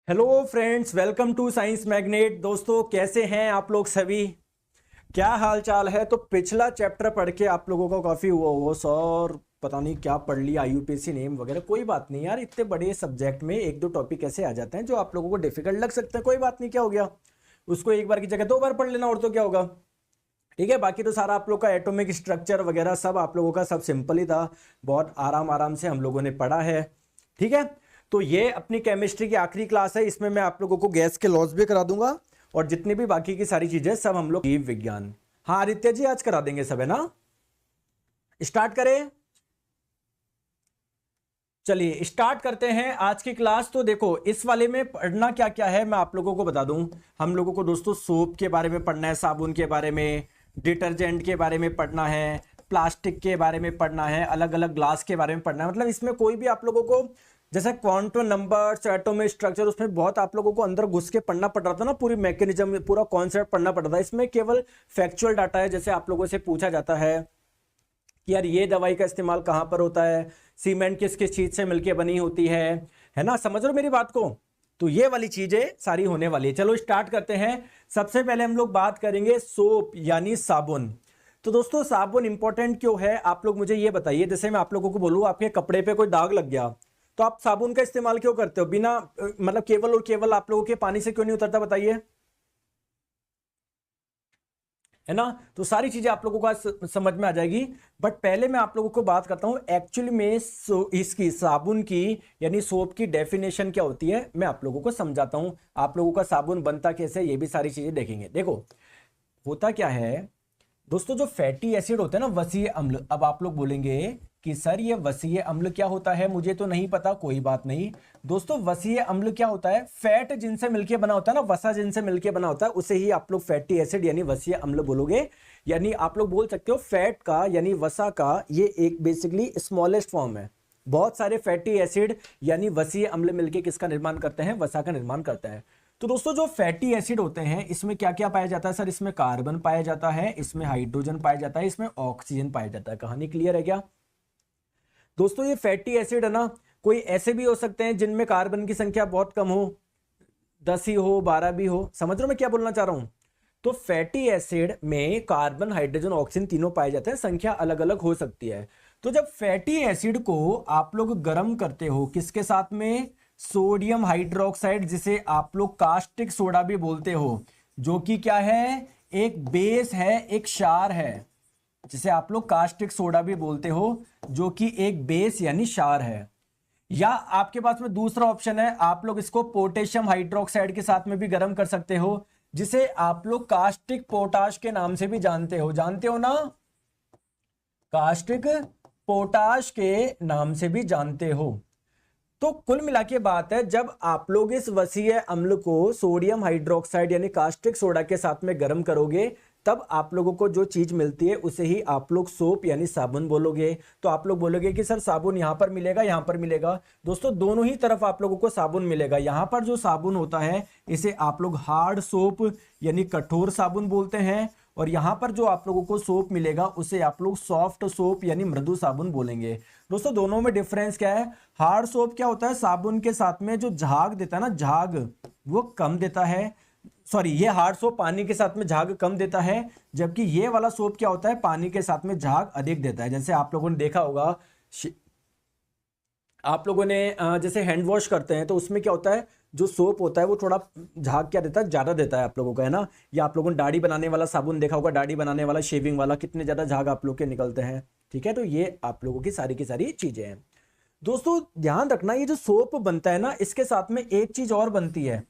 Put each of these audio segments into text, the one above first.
Hello friends, welcome to science magnet. दोस्तों, कैसे हैं आप लोग सभी? क्या हाल चाल है? तो पिछला चैप्टर पढ़ के आप लोगों को काफ़ी हुआ हो सर, पता नहीं क्या पढ़ लिया, यूपीएससी नेम वगैरह। कोई बात नहीं यार, इतने बड़े सब्जेक्ट में एक दो टॉपिक ऐसे आ जाते हैं जो आप लोगों को डिफिकल्ट लग सकते हैं। कोई बात नहीं, क्या हो गया, उसको एक बार की जगह दो बार पढ़ लेना, और तो क्या होगा। ठीक है, बाकी तो सारा आप लोग का एटॉमिक स्ट्रक्चर वगैरह सब आप लोगों का सब सिंपल ही था। बहुत आराम आराम से हम लोगों ने पढ़ा है। ठीक है, तो ये अपनी केमिस्ट्री की आखिरी क्लास है। इसमें मैं आप लोगों को गैस के लॉस भी करा दूंगा, और जितनी भी बाकी की सारी चीजें सब हम लोग जीव विज्ञान। हाँ आदित्य जी, आज करा देंगे सब, है ना? स्टार्ट करें, चलिए स्टार्ट करते हैं आज की क्लास। तो देखो, इस वाले में पढ़ना क्या क्या है मैं आप लोगों को बता दूं। हम लोगों को दोस्तों सोप के बारे में पढ़ना है, साबुन के बारे में, डिटर्जेंट के बारे में पढ़ना है, प्लास्टिक के बारे में पढ़ना है, अलग अलग ग्लास के बारे में पढ़ना है। मतलब इसमें कोई भी आप लोगों को, जैसे क्वांटम नंबर्स, एटॉमिक स्ट्रक्चर, उसमें बहुत आप लोगों को अंदर घुस के पढ़ना पड़ रहा था ना, पूरी मैकेनिज्म, पूरा कॉन्सेप्ट पढ़ना पड़ रहा था। इसमें केवल फैक्चुअल डाटा है। जैसे आप लोगों से पूछा जाता है कि यार ये दवाई का इस्तेमाल कहाँ पर होता है, सीमेंट किस किस चीज से मिलके बनी होती है ना? समझ रहे हो मेरी बात को? तो ये वाली चीजें सारी होने वाली है। चलो स्टार्ट करते हैं। सबसे पहले हम लोग बात करेंगे सोप यानी साबुन। तो दोस्तों, साबुन इंपॉर्टेंट क्यों है, आप लोग मुझे ये बताइए। जैसे मैं आप लोगों को बोलूं आपके कपड़े पे कोई दाग लग गया, तो आप साबुन का इस्तेमाल क्यों करते हो? बिना मतलब केवल और केवल आप लोगों के पानी से क्यों नहीं उतरता, बताइए, है ना? तो सारी चीजें आप लोगों को आज समझ में आ जाएगी। बट पहले मैं आप लोगों को बात करता हूं एक्चुअली में इसकी साबुन की यानी सोप की डेफिनेशन क्या होती है, मैं आप लोगों को समझाता हूं। आप लोगों का साबुन बनता कैसे, ये भी सारी चीजें देखेंगे। देखो, होता क्या है दोस्तों, जो फैटी एसिड होते हैं ना, वसीय अम्ल। अब आप लोग बोलेंगे कि सर ये वसीय अम्ल क्या होता है, मुझे तो नहीं पता। कोई बात नहीं दोस्तों, वसीय अम्ल क्या होता है? फैट जिनसे मिलके बना होता है ना, वसा जिनसे मिलके बना होता है, उसे ही आप लोग फैटी एसिड यानी वसीय अम्ल बोलोगे। यानी आप लोग बोल सकते हो फैट का यानी वसा का ये एक बेसिकली स्मॉलेस्ट फॉर्म है। बहुत सारे फैटी एसिड यानी वसीय अम्ल मिलके किसका निर्माण करते हैं? वसा का निर्माण करता है। तो दोस्तों, जो फैटी एसिड होते हैं इसमें क्या क्या पाया जाता है सर? इसमें कार्बन पाया जाता है, इसमें हाइड्रोजन पाया जाता है, इसमें ऑक्सीजन पाया जाता है। कहानी क्लियर है क्या दोस्तों? ये फैटी एसिड है ना, कोई ऐसे भी हो सकते हैं जिनमें कार्बन की संख्या बहुत कम हो, 10 ही हो, 12 भी हो। समझ रहे हो मैं क्या बोलना चाह रहा हूं? तो फैटी एसिड में कार्बन, हाइड्रोजन, ऑक्सीजन तीनों पाए जाते हैं, संख्या अलग अलग हो सकती है। तो जब फैटी एसिड को आप लोग गर्म करते हो, किसके साथ में? सोडियम हाइड्रोक्साइड, जिसे आप लोग कास्टिक सोडा भी बोलते हो, जो कि क्या है? एक बेस है, एक क्षार है, जिसे आप लोग कास्टिक सोडा भी बोलते हो, जो कि एक बेस यानी क्षार है। या आपके पास में दूसरा ऑप्शन है, आप लोग इसको पोटेशियम हाइड्रोक्साइड के साथ में भी गर्म कर सकते हो, जिसे आप लोग कास्टिक पोटाश के नाम से भी जानते हो। जानते हो ना, कास्टिक पोटाश के नाम से भी जानते हो। तो कुल मिला के बात है, जब आप लोग इस वसीय अम्ल को सोडियम हाइड्रोक्साइड यानी कास्टिक सोडा के साथ में गर्म करोगे, तब आप लोगों को जो चीज मिलती है उसे ही आप लोग सोप यानी साबुन बोलोगे। तो आप लोग बोलोगे कि सर साबुन यहां पर मिलेगा, यहां पर मिलेगा। दोस्तों, दोनों ही तरफ आप लोगों को साबुन मिलेगा। यहां पर जो साबुन होता है इसे आप लोग हार्ड सोप यानी कठोर साबुन बोलते हैं, और यहां पर जो आप लोगों को सोप मिलेगा उसे आप लोग सॉफ्ट सोप यानी मृदु साबुन बोलेंगे। दोस्तों, दोनों में डिफरेंस क्या है? हार्ड सोप क्या होता है? साबुन के साथ में जो झाग देता है ना, झाग वो कम देता है। सॉरी, ये हार्ड सोप पानी के साथ में झाग कम देता है, जबकि ये वाला सोप क्या होता है? पानी के साथ में झाग अधिक देता है। जैसे आप लोगों ने देखा होगा, आप लोगों ने जैसे हैंड वॉश करते हैं तो उसमें क्या होता है, जो सोप होता है वो थोड़ा झाग क्या देता है? ज्यादा देता है आप लोगों का, है ना? या आप लोगों ने दाढ़ी बनाने वाला साबुन देखा होगा, दाढ़ी बनाने वाला, शेविंग वाला, कितने ज्यादा झाग आप लोग के निकलते हैं। ठीक है, तो ये आप लोगों की सारी चीजें हैं। दोस्तों, ध्यान रखना, ये जो सोप बनता है ना, इसके साथ में एक चीज और बनती है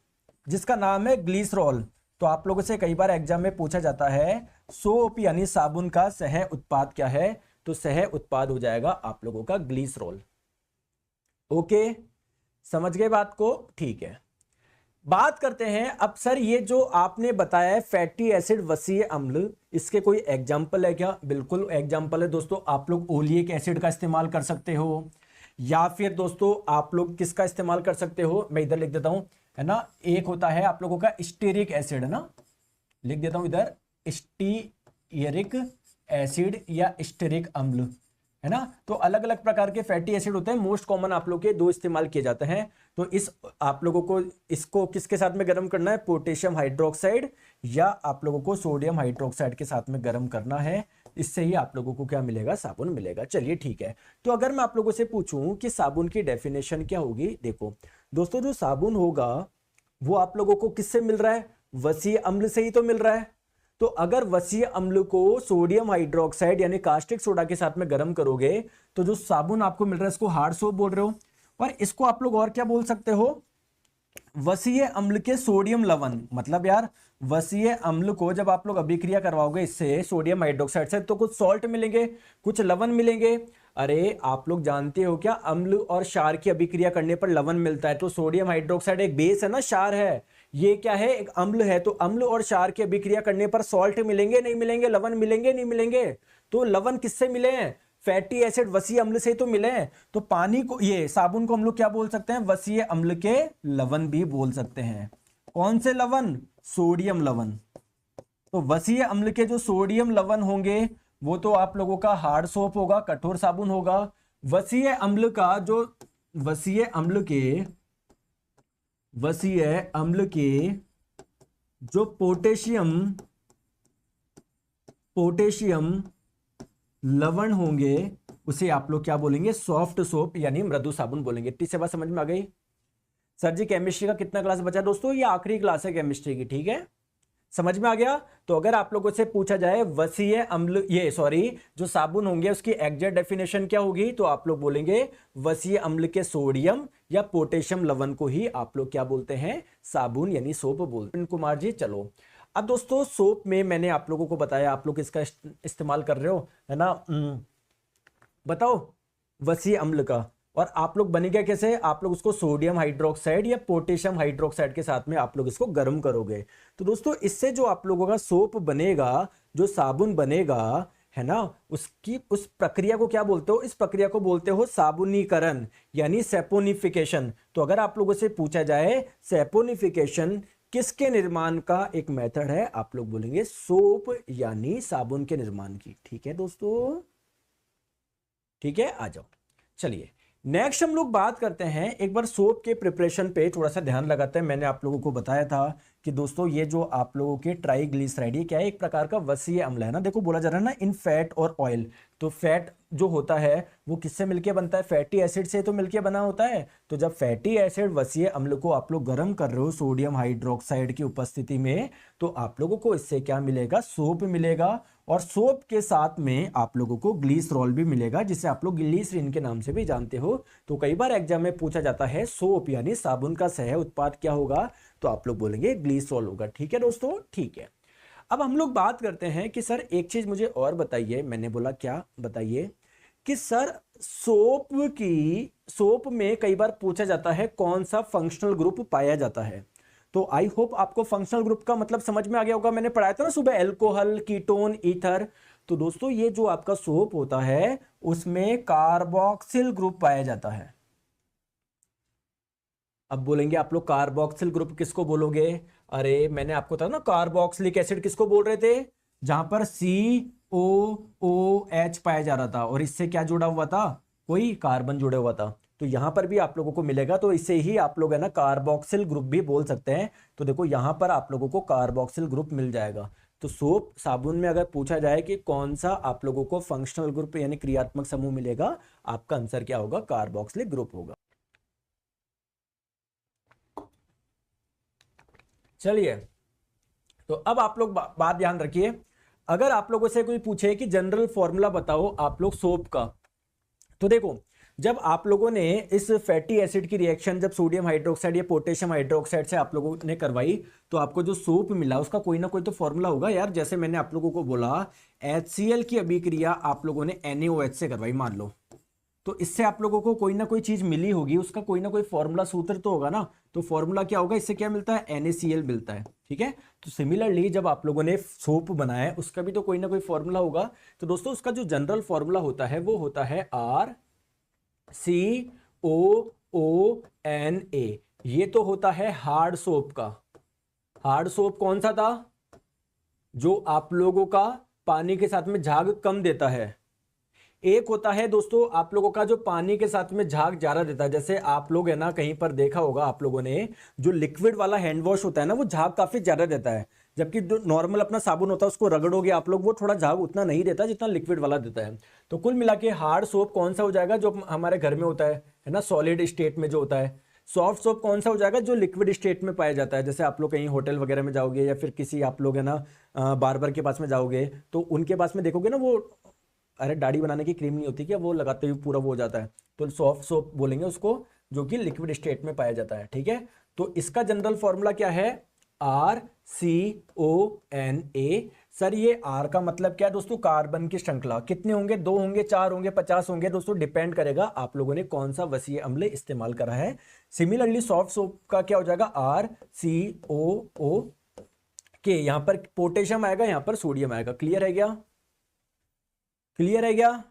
जिसका नाम है ग्लिसरॉल। तो आप लोगों से कई बार एग्जाम में पूछा जाता है सोप यानी साबुन का सह उत्पाद क्या है, तो सह उत्पाद हो जाएगा आप लोगों का ग्लिसरॉल। ओके, समझ गए बात को? ठीक है, बात करते हैं अब। सर ये जो आपने बताया है फैटी एसिड वसीय अम्ल, इसके कोई एग्जाम्पल है क्या? बिल्कुल एग्जाम्पल है दोस्तों। आप लोग ओलिक एसिड का इस्तेमाल कर सकते हो, या फिर दोस्तों आप लोग किसका इस्तेमाल कर सकते हो? मैं इधर लिख देता हूं, है ना। एक होता है आप लोगों का स्टीरिक एसिड, है ना, लिख देता हूं इधर, स्टीयरिक एसिड या स्टीरिक अम्ल, है ना। तो अलग अलग प्रकार के फैटी एसिड होते हैं, मोस्ट कॉमन आप लोग के दो इस्तेमाल किए जाते हैं। तो इस आप लोगों को इसको किसके साथ में गर्म करना है, पोटेशियम हाइड्रोक्साइड या आप लोगों को सोडियम हाइड्रोक्साइड के साथ में गर्म करना है। इससे ही आप लोगों को क्या मिलेगा, साबुन मिलेगा। चलिए ठीक है। तो अगर मैं आप लोगों से पूछूं कि साबुन की डेफिनेशन क्या होगी, देखो दोस्तों जो साबुन होगा वो आप लोगों को किससे मिल रहा है, वसीय अम्ल से ही तो मिल रहा है। तो अगर वसीय अम्ल को सोडियम हाइड्रोक्साइड यानी कास्टिक सोडा के साथ में गर्म करोगे तो जो साबुन आपको मिल रहा है इसको हार्ड सोप बोल रहे हो। और इसको आप लोग और क्या बोल सकते हो, वसीय अम्ल के सोडियम लवण। मतलब यार वसीय अम्ल को जब आप लोग अभिक्रिया करवाओगे इससे सोडियम हाइड्रोक्साइड से तो कुछ सॉल्ट मिलेंगे, कुछ लवण मिलेंगे। अरे आप लोग जानते हो क्या, अम्ल और क्षार की अभिक्रिया करने पर लवण मिलता है। तो सोडियम हाइड्रोक्साइड एक बेस है ना, क्षार है, ये क्या है, एक अम्ल है। तो अम्ल और क्षार की अभिक्रिया करने पर सॉल्ट मिलेंगे नहीं मिलेंगे, लवण मिलेंगे नहीं मिलेंगे। तो लवण किससे मिले हैं, फैटी एसिड वसीय अम्ल से तो मिले हैं। तो पानी को, ये साबुन को हम लोग क्या बोल सकते हैं, वसीय अम्ल के लवण भी बोल सकते हैं। कौन से लवण, सोडियम लवण। तो वसीय अम्ल के जो सोडियम लवण होंगे वो तो आप लोगों का हार्ड सोप होगा, कठोर साबुन होगा। वसीय अम्ल का जो वसीय अम्ल के जो पोटेशियम लवण होंगे उसे आप लोग क्या बोलेंगे, सॉफ्ट सोप यानी मृदु साबुन बोलेंगे। इतनी से बात समझ में आ गई। सर जी केमिस्ट्री का कितना क्लास बचा दोस्तों, ये आखिरी क्लास है केमिस्ट्री की, ठीक है, समझ में आ गया। तो अगर आप लोगों से पूछा जाए वसीय अम्ल, जो साबुन होंगे उसकी एग्जैक्ट डेफिनेशन क्या होगी, तो आप लोग बोलेंगे वसीय अम्ल के सोडियम या पोटेशियम लवण को ही आप लोग क्या बोलते हैं, साबुन यानी सोप बोलते हैं। कुमार जी चलो, अब दोस्तों सोप में मैंने आप लोगों को बताया, आप लोग इसका इस्तेमाल कर रहे हो, है ना। बताओ वसीय अम्ल का, और आप लोग बनेगा कैसे, आप लोग उसको सोडियम हाइड्रोक्साइड या पोटेशियम हाइड्रोक्साइड के साथ में आप लोग इसको गर्म करोगे। तो दोस्तों इससे जो आप लोगों का सोप बनेगा, जो साबुन बनेगा, है ना, उसकी उस प्रक्रिया को क्या बोलते हो, इस प्रक्रिया को बोलते हो साबुनीकरण यानी सैपोनिफिकेशन। तो अगर आप लोगों से पूछा जाए सैपोनिफिकेशन किसके निर्माण का एक मेथड है, आप लोग बोलेंगे सोप यानी साबुन के निर्माण की। ठीक है दोस्तों, ठीक है, आ जाओ। चलिए नेक्स्ट हम लोग बात करते हैं, एक बार सोप के प्रिपरेशन पे थोड़ा सा ध्यान लगाते हैं। मैंने आप लोगों को बताया था कि दोस्तों ये जो आप लोगों के ट्राइग्लिसराइड, ये क्या है, एक प्रकार का वसीय अम्ल है ना। देखो बोला जा रहा है ना इन फैट और ऑयल, तो फैट जो होता है वो किससे मिलके बनता है, फैटी एसिड से तो मिलके बना होता है। तो जब फैटी एसिड वसीय अम्ल को आप लोग गर्म कर रहे हो सोडियम हाइड्रोक्साइड की उपस्थिति में, तो आप लोगों को इससे क्या मिलेगा, सोप मिलेगा। और सोप के साथ में आप लोगों को ग्लिसरॉल भी मिलेगा, जिसे आप लोग ग्लिसरीन के नाम से भी जानते हो। तो कई बार एग्जाम में पूछा जाता है सोप यानी साबुन का सह उत्पाद क्या होगा, तो आप लोग बोलेंगे ग्लिसरॉल होगा। ठीक है दोस्तों, ठीक है। अब हम लोग बात करते हैं कि सर एक चीज मुझे और बताइए। मैंने बोला क्या, बताइए कि सर सोप में कई बार पूछा जाता है कौन सा फंक्शनल ग्रुप पाया जाता है। तो आई होप आपको फंक्शनल ग्रुप का मतलब समझ में आ गया होगा। मैंने पढ़ाया था ना सुबह, अल्कोहल, कीटोन, ईथर। तो दोस्तों ये जो आपका सोप होता है उसमें कार्बोक्सिल ग्रुप पाया जाता है। अब बोलेंगे आप लोग कार्बोक्सिल ग्रुप किसको बोलोगे, अरे मैंने आपको था ना कार्बोक्सिलिक एसिड किसको बोल रहे थे, जहां पर COOH पाया जा रहा था और इससे क्या जुड़ा हुआ था, कोई कार्बन जुड़ा हुआ था। तो यहां पर भी आप लोगों को मिलेगा, तो इसे ही आप लोग है ना कार्बोक्सिल ग्रुप भी बोल सकते हैं। तो देखो यहां पर आप लोगों को कार्बोक्सिल ग्रुप मिल जाएगा। तो सोप साबुन में अगर पूछा जाए कि कौन सा आप लोगों को फंक्शनल ग्रुप यानी क्रियात्मक समूह मिलेगा, आपका आंसर क्या होगा, कार्बोक्सिलिक ग्रुप होगा। चलिए, तो अब आप लोग बात ध्यान रखिए। अगर आप लोगों से कोई पूछे कि जनरल फॉर्मूला बताओ आप लोग सोप का, तो देखो जब आप लोगों ने इस फैटी एसिड की रिएक्शन जब सोडियम हाइड्रोक्साइड या पोटेशियम हाइड्रोक्साइड से आप लोगों ने करवाई, तो आपको जो सोप मिला उसका कोई ना कोई तो फॉर्मूला होगा यार। जैसे मैंने आप लोगों को बोला HCl की अभिक्रिया आप लोगों ने NaOH से करवाई मान लो, तो इससे आप लोगों को कोई ना कोई चीज मिली होगी, उसका कोई ना कोई फॉर्मूला सूत्र तो होगा ना। तो फॉर्मूला क्या होगा, इससे क्या मिलता है, NaCl मिलता है। ठीक है, तो सिमिलरली जब आप लोगों ने सोप बनाया है उसका भी तो कोई ना कोई फॉर्मूला होगा। तो दोस्तों उसका जो जनरल फॉर्मूला होता है वो होता है RCOONA। ये तो होता है हार्ड सोप का। हार्ड सोप कौन सा था, जो आप लोगों का पानी के साथ में झाग कम देता है। एक होता है दोस्तों आप लोगों का जो पानी के साथ में झाग ज्यादा देता है, जैसे आप लोग है ना कहीं पर देखा होगा आप लोगों ने, जो लिक्विड वाला हैंड वॉश होता है ना वो झाग काफी ज्यादा देता है, जबकि जो नॉर्मल अपना साबुन होता है उसको रगड़ोगे आप लोग, वो थोड़ा झाग उतना नहीं देता जितना लिक्विड वाला देता है। तो कुल मिला के हार्ड सोप कौन सा हो जाएगा, जो हमारे घर में होता है ना, सॉलिड स्टेट में जो होता है। सॉफ्ट सोप कौन सा हो जाएगा, जो लिक्विड स्टेट में पाया जाता है। जैसे आप लोग कहीं होटल वगैरह में जाओगे या फिर किसी आप लोग है ना बार्बर के पास में जाओगे, तो उनके पास में देखोगे ना वो, अरे दाढ़ी बनाने की क्रीम नहीं होती क्या, वो लगाते हुए पूरा वो हो जाता है, तो सॉफ्ट सोप बोलेंगे उसको, जो कि लिक्विड स्टेट में पाया जाता है। ठीक है, तो इसका जनरल फॉर्मूला क्या है, RCONA। सर ये R का मतलब क्या है दोस्तों, कार्बन की श्रृंखला। कितने होंगे, 2 होंगे, 4 होंगे, 50 होंगे दोस्तों, डिपेंड करेगा आप लोगों ने कौन सा वसीय अम्ल इस्तेमाल करा है। सिमिलरली सॉफ्ट सोप का क्या हो जाएगा, RCOO के, यहां पर पोटेशियम आएगा, यहां पर सोडियम आएगा। क्लियर है क्या, क्लियर है क्या,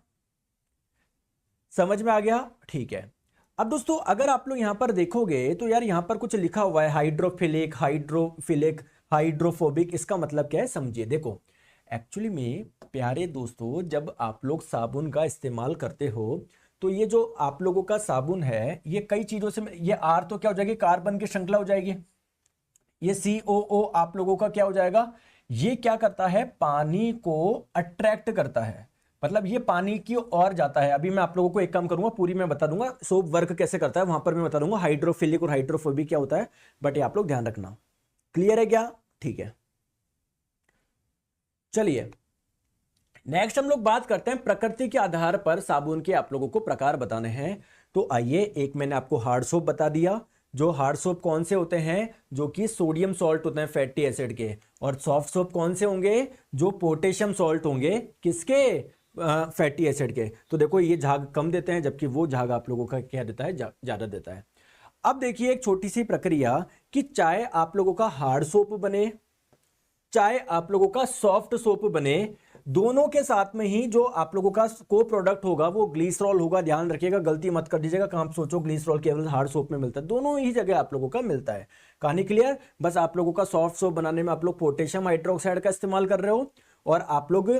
समझ में आ गया, ठीक है। अब दोस्तों अगर आप लोग यहां पर देखोगे तो यार यहां पर कुछ लिखा हुआ है हाइड्रोफिलिक, हाइड्रोफिलिक, हाइड्रोफोबिक, इसका मतलब क्या है समझिए। देखो एक्चुअली में प्यारे दोस्तों, जब आप लोग साबुन का इस्तेमाल करते हो तो ये जो आप लोगों का साबुन है ये कई चीजों से, ये आर तो क्या हो जाएगी, कार्बन की श्रृंखला हो जाएगी। ये COO आप लोगों का क्या हो जाएगा, ये क्या करता है, पानी को अट्रैक्ट करता है, मतलब ये पानी की ओर जाता है। अभी मैं आप लोगों को एक काम करूंगा, पूरी मैं बता दूंगा सोप वर्क कैसे करता है, वहां पर मैं बता दूंगा हाइड्रोफिलिक और हाइड्रोफोबिक क्या होता है, बट ये आप लोग ध्यान रखना। क्लियर है क्या, ठीक है। चलिए नेक्स्ट हम लोग बात करते हैं, प्रकृति के आधार पर साबुन के आप लोगों को प्रकार बताने हैं। तो आइए, एक मैंने आपको हार्ड सोप बता दिया, जो हार्ड सोप कौन से होते हैं, जो कि सोडियम सॉल्ट होते हैं फैटी एसिड के। और सॉफ्ट सोप कौन से होंगे, जो पोटेशियम सॉल्ट होंगे, किसके, फैटी एसिड के। तो देखो ये झाग कम देते हैं, जबकि वो झाग आप लोगों का क्या देता है, ज्यादा देता है। अब देखिए एक छोटी सी प्रक्रिया, कि चाहे आप लोगों का हार्ड सोप बने, चाहे आप लोगों का सॉफ्ट सोप बने, दोनों के साथ में ही जो आप लोगों का को प्रोडक्ट होगा वो ग्लिसरॉल होगा। ध्यान रखिएगा, गलती मत कर दीजिएगा, कहां सोचो ग्लिसरॉल केवल हार्ड सोप में मिलता है, दोनों ही जगह आप लोगों का मिलता है। कहानी क्लियर, बस आप लोगों का सॉफ्ट सोप बनाने में आप लोग पोटेशियम हाइड्रोक्साइड का इस्तेमाल कर रहे हो, और आप लोग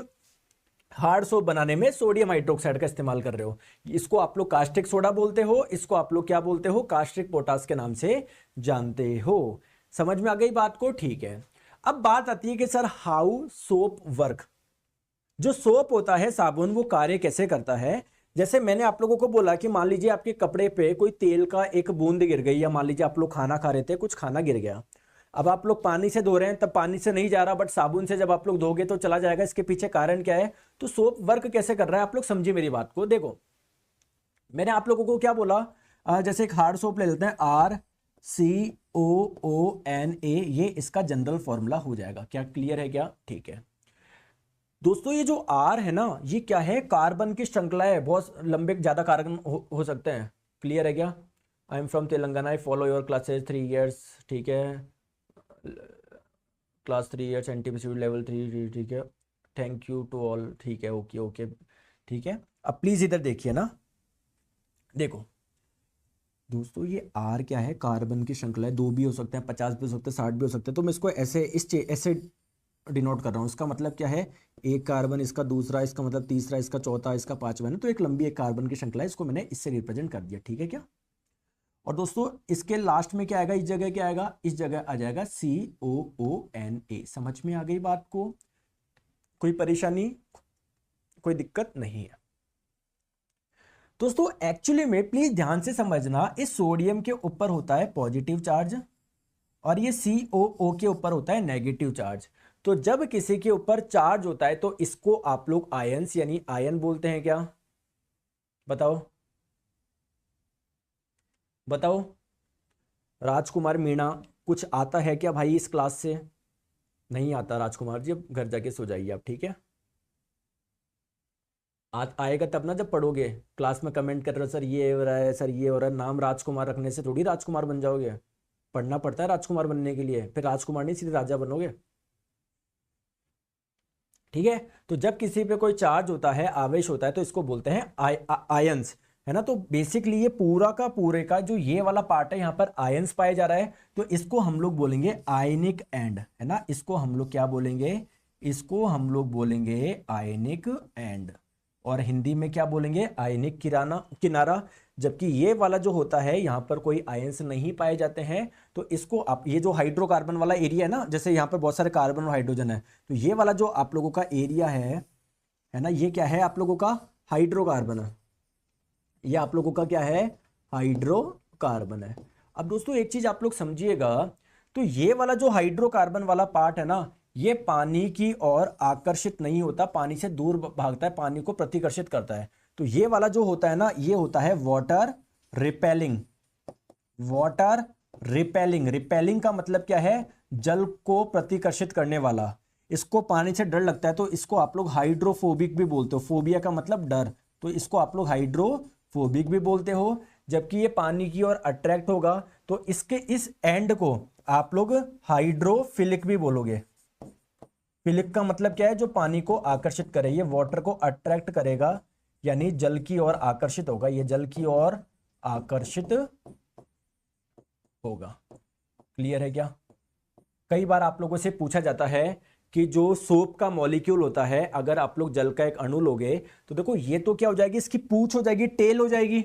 हार्ड सोप बनाने में सोडियम हाइड्रोक्साइड का इस्तेमाल कर रहे हो। इसको आप लोग कास्टिक सोडा बोलते हो, इसको आप लोग क्या बोलते हो, कास्टिक पोटास के नाम से जानते हो। समझ में आ गई बात को, ठीक है। अब बात आती है कि सर हाउ सोप वर्क, जो सोप होता है साबुन, वो कार्य कैसे करता है। जैसे मैंने आप लोगों को बोला कि मान लीजिए आपके कपड़े पे कोई तेल का एक बूंद गिर गई, या मान लीजिए आप लोग खाना खा रहे थे, कुछ खाना गिर गया, अब आप लोग पानी से धो रहे हैं, तब पानी से नहीं जा रहा, बट साबुन से जब आप लोग धोगे तो चला जाएगा। इसके पीछे कारण क्या है, तो सोप वर्क कैसे कर रहा है, आप लोग समझिए मेरी बात को। देखो मैंने आप लोगों को क्या बोला, जैसे एक हार्ड सोप ले लेते हैं, RCOONA, ये इसका जनरल फॉर्मूला हो जाएगा। क्या क्लियर है क्या, ठीक है दोस्तों। ये जो R है ना, ये क्या है, कार्बन की श्रृंखला है, बहुत लंबे ज्यादा कार्बन हो सकते हैं। क्लियर है क्या, I am from Telangana, I follow your classes 3 years, ठीक है, क्लास 3 years एनटीपीसी लेवल 3, ठीक है, थैंक यू टू ऑल, ठीक है, ओके ओके, ठीक है। अब प्लीज इधर देखिए ना, देखो दोस्तों ये R क्या है, कार्बन की श्रृंखला है, 2 भी हो सकते हैं, 50 भी हो सकते हैं, 60 भी हो सकते हैं। तो मैं इसको ऐसे ऐसे डिनोट कर रहा हूँ। इसका मतलब क्या है, एक कार्बन, इसका दूसरा, इसका मतलब तीसरा, इसका चौथा, इसका पांचवा है, तो एक लंबी एक कार्बन की श्रृंखला है, इसको मैंने इससे रिप्रेजेंट कर दिया, ठीक है क्या। और दोस्तों इसके लास्ट में क्या आएगा, इस जगह क्या आएगा, इस जगह आ जाएगा COONA। समझ में आ गई बात को, कोई परेशानी, कोई दिक्कत नहीं है दोस्तों। एक्चुअली में प्लीज ध्यान से समझना, इस सोडियम के ऊपर होता है पॉजिटिव चार्ज, और ये COO के ऊपर होता है नेगेटिव चार्ज। तो जब किसी के ऊपर चार्ज होता है तो इसको आप लोग आयंस यानी आयन बोलते हैं क्या, बताओ बताओ, राजकुमार मीणा, कुछ आता है क्या भाई इस क्लास से, नहीं आता राजकुमार जी, अब घर जाके सो जाइए आप, ठीक है। आज आएगा तब ना जब पढ़ोगे, क्लास में कमेंट कर रहे हो सर ये हो रहा है, सर ये हो रहा है, नाम राजकुमार रखने से थोड़ी राजकुमार बन जाओगे, पढ़ना पड़ता है राजकुमार बनने के लिए, फिर राजकुमार नहीं सीधे राजा बनोगे, ठीक है। तो जब किसी पे कोई चार्ज होता है, आवेश होता है, तो इसको बोलते हैं आयंस, है ना। तो बेसिकली ये पूरा का पूरे का जो ये वाला पार्ट है, यहाँ पर आयंस पाया जा रहा है, तो इसको हम लोग बोलेंगे आयनिक एंड, है ना। इसको हम लोग क्या बोलेंगे, इसको हम लोग बोलेंगे आयनिक एंड, और हिंदी में क्या बोलेंगे, आयनिक किनारा। जबकि ये वाला जो होता है यहाँ पर कोई आयंस नहीं पाए जाते हैं, तो इसको आप, ये जो हाइड्रोकार्बन वाला एरिया है ना, जैसे यहाँ पर बहुत सारे कार्बन और हाइड्रोजन है, तो ये वाला जो आप लोगों का एरिया है ना, ये क्या है आप लोगों का, हाइड्रोकार्बन है। ये आप लोगों का क्या है, हाइड्रोकार्बन है। अब दोस्तों एक चीज आप लोग समझिएगा, तो ये वाला जो हाइड्रोकार्बन वाला पार्ट है ना, ये पानी की ओर आकर्षित नहीं होता, पानी से दूर भागता है, पानी को प्रतिकर्षित करता है। तो ये वाला जो होता है ना, ये होता है water repelling. Water repelling, repelling का मतलब क्या है, जल को प्रतिकर्षित करने वाला। इसको पानी से डर लगता है तो इसको आप लोग हाइड्रोफोबिक भी बोलते हो, फोबिया का मतलब डर, तो इसको आप लोग हाइड्रोफोबिक भी बोलते हो। जबकि ये पानी की ओर अट्रैक्ट होगा तो इसके इस एंड को आप लोग हाइड्रोफिलिक भी बोलोगे। फिलिक का मतलब क्या है, जो पानी को आकर्षित करे, ये वाटर को अट्रैक्ट करेगा, यानी जल की ओर आकर्षित होगा, ये जल की ओर आकर्षित होगा। क्लियर है क्या? कई बार आप लोगों से पूछा जाता है कि जो सोप का मॉलिक्यूल होता है, अगर आप लोग जल का एक अणु लोगे तो देखो ये तो क्या हो जाएगी, इसकी पूंछ हो जाएगी, टेल हो जाएगी,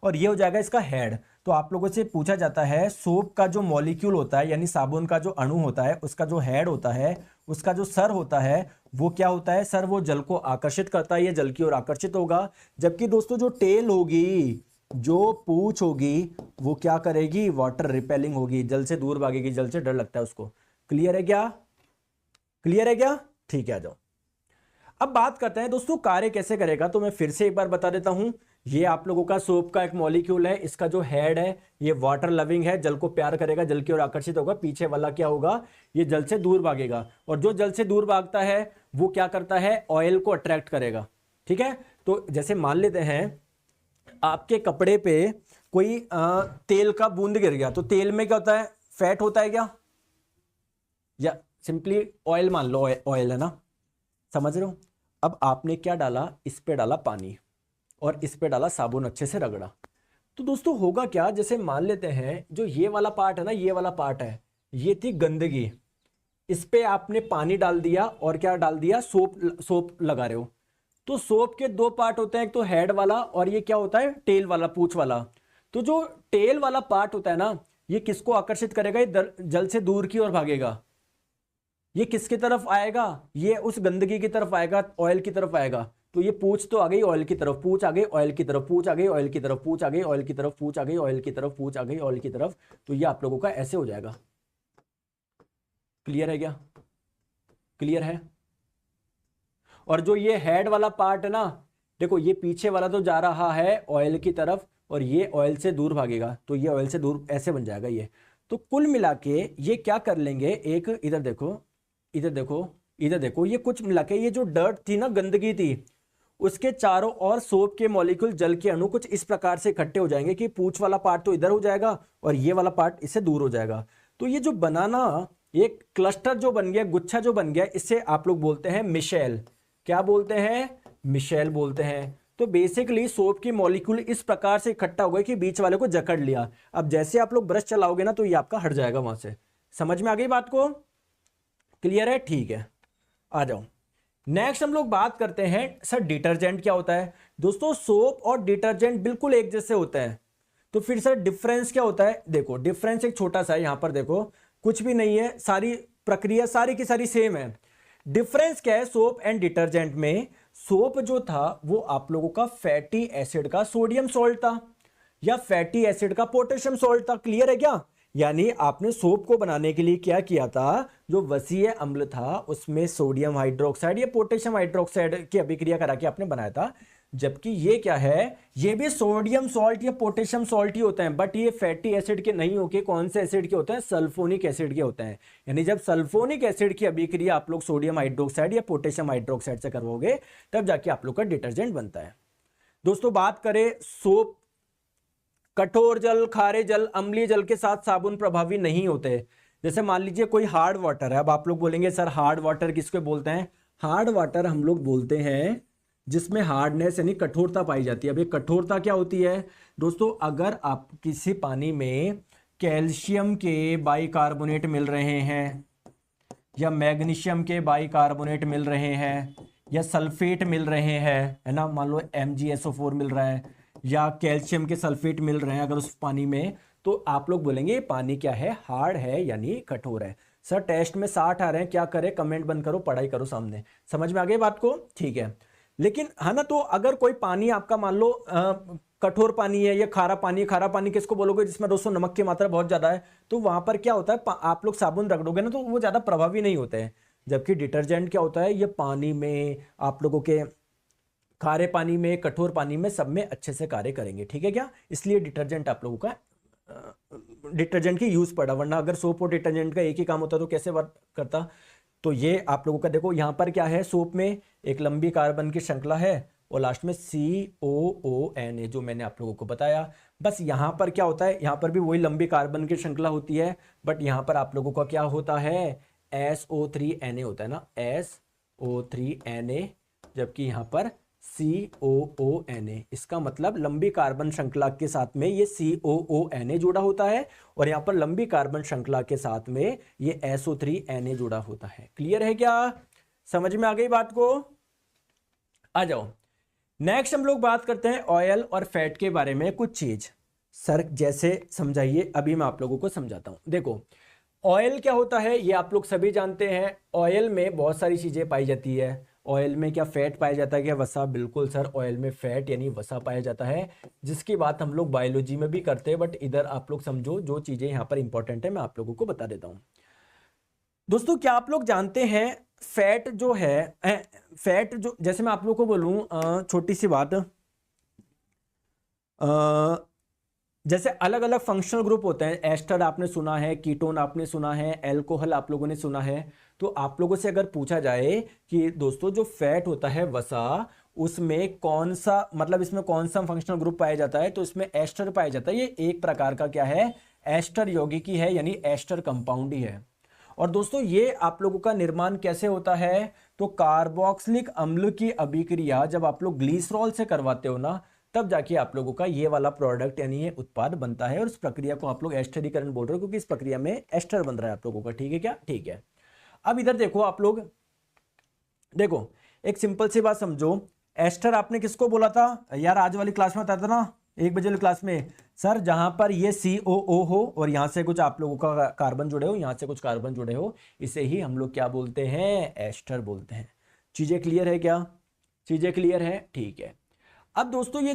और ये हो जाएगा इसका हेड। तो आप लोगों से पूछा जाता है सोप का जो मॉलिक्यूल होता है, यानी साबुन का जो अणु होता है, उसका जो हेड होता है, उसका जो सर होता है, वो क्या होता है, सर वो जल को आकर्षित करता है, ये जल की ओर आकर्षित होगा। जबकि दोस्तों जो टेल होगी, जो पूंछ होगी, वो क्या करेगी, वाटर रिपेलिंग होगी, जल से दूर भागेगी, जल से डर लगता है उसको। क्लियर है क्या? क्लियर है क्या? ठीक है, आ जाओ। अब बात करते हैं दोस्तों कार्य कैसे करेगा, तो मैं फिर से एक बार बता देता हूं। ये आप लोगों का सोप का एक मॉलिक्यूल है, इसका जो हेड है ये वाटर लविंग है, जल को प्यार करेगा, जल की ओर आकर्षित होगा। पीछे वाला क्या होगा, ये जल से दूर भागेगा, और जो जल से दूर भागता है वो क्या करता है, ऑयल को अट्रैक्ट करेगा। ठीक है, तो जैसे मान लेते हैं आपके कपड़े पे कोई तेल का बूंद गिर गया, तो तेल में क्या होता है, फैट होता है क्या, या सिंपली ऑयल मान लो, ऑयल है ना, समझ रहे हो। अब आपने क्या डाला, इस पे डाला पानी और इस पे डाला साबुन, अच्छे से रगड़ा, तो दोस्तों होगा क्या, जैसे मान लेते हैं जो ये वाला पार्ट है ना, ये वाला पार्ट है, ये थी गंदगी, इस पे आपने पानी डाल दिया और क्या डाल दिया, सोप लगा रहे हो। तो सोप के दो पार्ट होते हैं, एक तो हेड वाला और ये क्या होता है, टेल वाला, पूंछ वाला। तो जो टेल वाला पार्ट होता है ना, ये किसको आकर्षित करेगा, ये जल से दूर की ओर भागेगा। ये किसकी तरफ आएगा, ये उस गंदगी की तरफ आएगा, ऑयल की तरफ आएगा। तो ये पूंछ तो आ गई ऑयल की तरफ, पूंछ आ गई ऑयल की तरफ, पूंछ आ गई ऑयल की तरफ, पूंछ आ गई ऑयल की तरफ, पूंछ आ गई ऑयल की तरफ, पूंछ आ गई ऑयल की तरफ। तो ये आप लोगों का ऐसे हो जाएगा। क्लियर है क्या? क्लियर है? और जो ये हेड वाला पार्ट है ना, देखो ये पीछे वाला तो जा रहा है ऑयल की तरफ, और ये ऑयल से दूर भागेगा, तो ये ऑयल से दूर ऐसे बन जाएगा ये। तो कुल मिला के ये क्या कर लेंगे, एक इधर देखो, इधर देखो, इधर देखो, ये कुछ मिला के ये जो डर्ट थी ना, गंदगी थी, उसके चारों ओर सोप के मॉलिक्यूल, जल के अणु कुछ इस प्रकार से इकट्ठे हो जाएंगे कि पूंछ वाला पार्ट तो इधर हो जाएगा और ये वाला पार्ट इससे दूर हो जाएगा। तो ये जो बनाना, एक क्लस्टर जो बन गया, गुच्छा जो बन गया, इससे आप लोग बोलते हैं मिशेल। क्या बोलते हैं, मिशेल बोलते हैं। तो बेसिकली सोप की मॉलिक्यूल इस प्रकार से इकट्ठा हो गए कि बीच वाले को जकड़ लिया। अब जैसे आप लोग ब्रश चलाओगे ना, तो ये आपका हट जाएगा वहां से। समझ में आ गई बात को? क्लियर है? ठीक है, आ जाओ। नेक्स्ट हम लोग बात करते हैं, सर डिटर्जेंट क्या होता है। दोस्तों सोप और डिटर्जेंट बिल्कुल एक जैसे होते हैं, तो फिर सर डिफरेंस क्या होता है। देखो डिफरेंस एक छोटा सा है, यहां पर देखो कुछ भी नहीं है, सारी प्रक्रिया सारी की सारी सेम है। डिफरेंस क्या है सोप एंड डिटर्जेंट में, सोप जो था वो आप लोगों का फैटी एसिड का सोडियम सॉल्ट था, या फैटी एसिड का पोटेशियम सॉल्ट था। क्लियर है क्या? यानी आपने सोप को बनाने के लिए क्या किया था, जो वसीय अम्ल था उसमें सोडियम हाइड्रोक्साइड या पोटेशियम हाइड्रोक्साइड की अभिक्रिया करा के आपने बनाया था। जबकि ये क्या है, ये भी सोडियम सॉल्ट या पोटेशियम सॉल्ट ही होते हैं, बट ये फैटी एसिड के नहीं होके कौन से एसिड के होते हैं, सल्फोनिक एसिड के होते हैं। यानी जब सल्फोनिक एसिड की अभिक्रिया आप लोग सोडियम हाइड्रोक्साइड या पोटेशियम हाइड्रोक्साइड से करवाओगे, तब जाके आप लोग का डिटर्जेंट बनता है। दोस्तों बात करें सोप, कठोर जल, खारे जल, अम्लीय जल के साथ साबुन प्रभावी नहीं होते। जैसे मान लीजिए कोई हार्ड वाटर है, अब आप लोग बोलेंगे सर हार्ड वाटर किसको बोलते हैं। हार्ड वाटर हम लोग बोलते हैं जिसमें हार्डनेस यानी कठोरता पाई जाती है। अब ये कठोरता क्या होती है दोस्तों, अगर आप किसी पानी में कैल्शियम के बाइकार्बोनेट मिल रहे हैं, या मैग्नीशियम के बाइकार्बोनेट मिल रहे हैं, या सल्फेट मिल रहे हैं, है ना, मान लो MgSO4 मिल रहा है या कैल्शियम के सल्फेट मिल रहे हैं अगर उस पानी में, तो आप लोग बोलेंगे ये पानी क्या है, हार्ड है यानी कठोर है। सर टेस्ट में 60 आ रहे हैं, क्या करें, कमेंट बंद करो, पढ़ाई करो सामने। समझ में आ गई बात को, ठीक है। लेकिन है ना, तो अगर कोई पानी आपका मान लो कठोर पानी है या खारा पानी है, खारा पानी किसको बोलोगे, जिसमें दोस्तों नमक की मात्रा बहुत ज्यादा है, तो वहां पर क्या होता है, आप लोग साबुन रगड़ोगे ना तो वो ज्यादा प्रभावी नहीं होते हैं। जबकि डिटर्जेंट क्या होता है, ये पानी में आप लोगों के खारे पानी में, कठोर पानी में, सब में अच्छे से कार्य करेंगे, ठीक है क्या। इसलिए डिटर्जेंट आप लोगों का डिटर्जेंट की यूज पड़ा, वरना अगर सोप और डिटर्जेंट का एक ही काम होता तो कैसे वर्क करता। तो ये आप लोगों का देखो यहां पर क्या है, सोप में एक लंबी कार्बन की श्रृंखला है और लास्ट में COONA, जो मैंने आप लोगों को बताया। बस यहां पर क्या होता है, यहां पर भी वही लंबी कार्बन की श्रृंखला होती है, बट यहां पर आप लोगों का क्या होता है, SO3Na होता है ना, SO3Na, जबकि यहां पर COONA। इसका मतलब लंबी कार्बन श्रृंखला के साथ में ये COONA जुड़ा होता है और यहां पर लंबी कार्बन श्रृंखला के साथ में ये SO3Na जुड़ा होता है। क्लियर है क्या, समझ में आ गई बात को। आ जाओ नेक्स्ट हम लोग बात करते हैं ऑयल और फैट के बारे में कुछ चीज। सर जैसे समझाइए, अभी मैं आप लोगों को समझाता हूं। देखो ऑयल क्या होता है ये आप लोग सभी जानते हैं। ऑयल में बहुत सारी चीजें पाई जाती है। ऑयल में क्या फैट पाया जाता है, क्या वसा, बिल्कुल सर, ऑयल में फैट यानी वसा पाया जाता है, जिसकी बात हम लोग बायोलॉजी में भी करते हैं, बट इधर आप लोग समझो, जो चीजें यहाँ पर इंपॉर्टेंट है मैं आप लोगों को बता देता हूँ। दोस्तों क्या आप लोग जानते हैं फैट जो है, फैट जो, जैसे मैं आप लोग को बोलूं छोटी सी बात, जैसे अलग अलग फंक्शनल ग्रुप होते हैं, एस्टर आपने सुना है, कीटोन आपने सुना है, एल्कोहल आप लोगों ने सुना है। तो आप लोगों से अगर पूछा जाए कि दोस्तों जो फैट होता है वसा, उसमें कौन सा, मतलब इसमें कौन सा फंक्शनल ग्रुप पाया जाता है, तो इसमें एस्टर पाया जाता है। ये एक प्रकार का क्या है, एस्टर यौगिकी है, यानी एस्टर कंपाउंड ही है। और दोस्तों ये आप लोगों का निर्माण कैसे होता है, तो कार्बोक्सिलिक अम्ल की अभिक्रिया जब आप लोग ग्लिसरॉल से करवाते हो ना, तब जाके आप लोगों का ये वाला प्रोडक्ट यानी ये उत्पाद बनता है, और इस प्रक्रिया को आप लोग एस्टरीकरण बोल रहे हो, क्योंकि इस प्रक्रिया में एस्टर बन रहा है आप लोगों का, ठीक है क्या, ठीक है। अब इधर देखो आप लोग, देखो एक सिंपल सी बात समझो, एस्टर आपने किसको बोला था यार, आज वाली क्लास में बताया था ना, 1 बजे वाली क्लास में, सर जहां पर ये COO हो और यहां से कुछ आप लोगों का कार्बन जुड़े हो, यहां से कुछ कार्बन जुड़े हो, इसे ही हम लोग क्या बोलते हैं, एस्टर बोलते हैं। चीजें क्लियर है क्या, चीजें क्लियर है, ठीक है। अब दोस्तों ये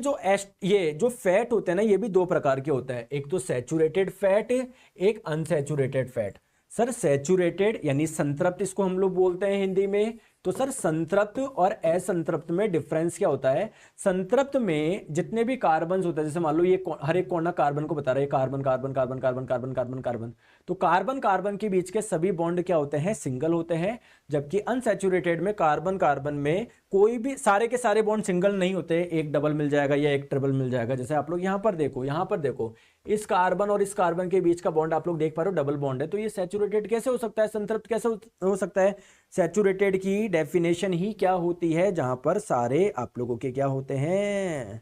जो फैट होते हैं ना, ये भी दो प्रकार के होते हैं, एक तो सैचुरेटेड फैट, एक अनसैचुरेटेड फैट। सर सैचुरेटेड यानी संतृप्त, इसको हम लोग बोलते हैं हिंदी में। तो सर संतृप्त और असंतृप्त में डिफरेंस क्या होता है, संतृप्त में जितने भी कार्बन होते हैं, जैसे मान लो ये हर एक कोना कार्बन को बता रहे हैं, carbon carbon carbon carbon carbon carbon carbon, तो कार्बन कार्बन के बीच के सभी बॉन्ड क्या होते हैं, सिंगल होते हैं। जबकि अनसैचुरेटेड में कार्बन कार्बन में कोई भी, सारे के सारे बॉन्ड सिंगल नहीं होते, एक डबल मिल जाएगा या एक ट्रिपल मिल जाएगा। जैसे आप लोग यहाँ पर देखो, यहाँ पर देखो, इस कार्बन और इस कार्बन के बीच का बॉन्ड आप लोग देख पा रहे हो, डबल बॉन्ड है। तो ये सैचुरेटेड कैसे हो सकता है, संतृप्त कैसे हो सकता है। सैचुरेटेड की डेफिनेशन ही क्या होती है, जहां पर सारे आप लोगों के क्या होते हैं,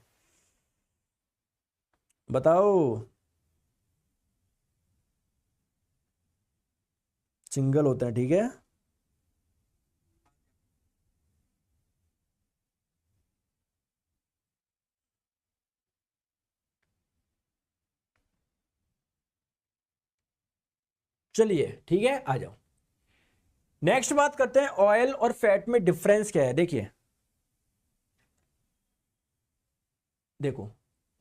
बताओ, सिंगल होते हैं, ठीक है। चलिए ठीक है, आ जाओ नेक्स्ट बात करते हैं, ऑयल और फैट में डिफरेंस क्या है। देखिए देखो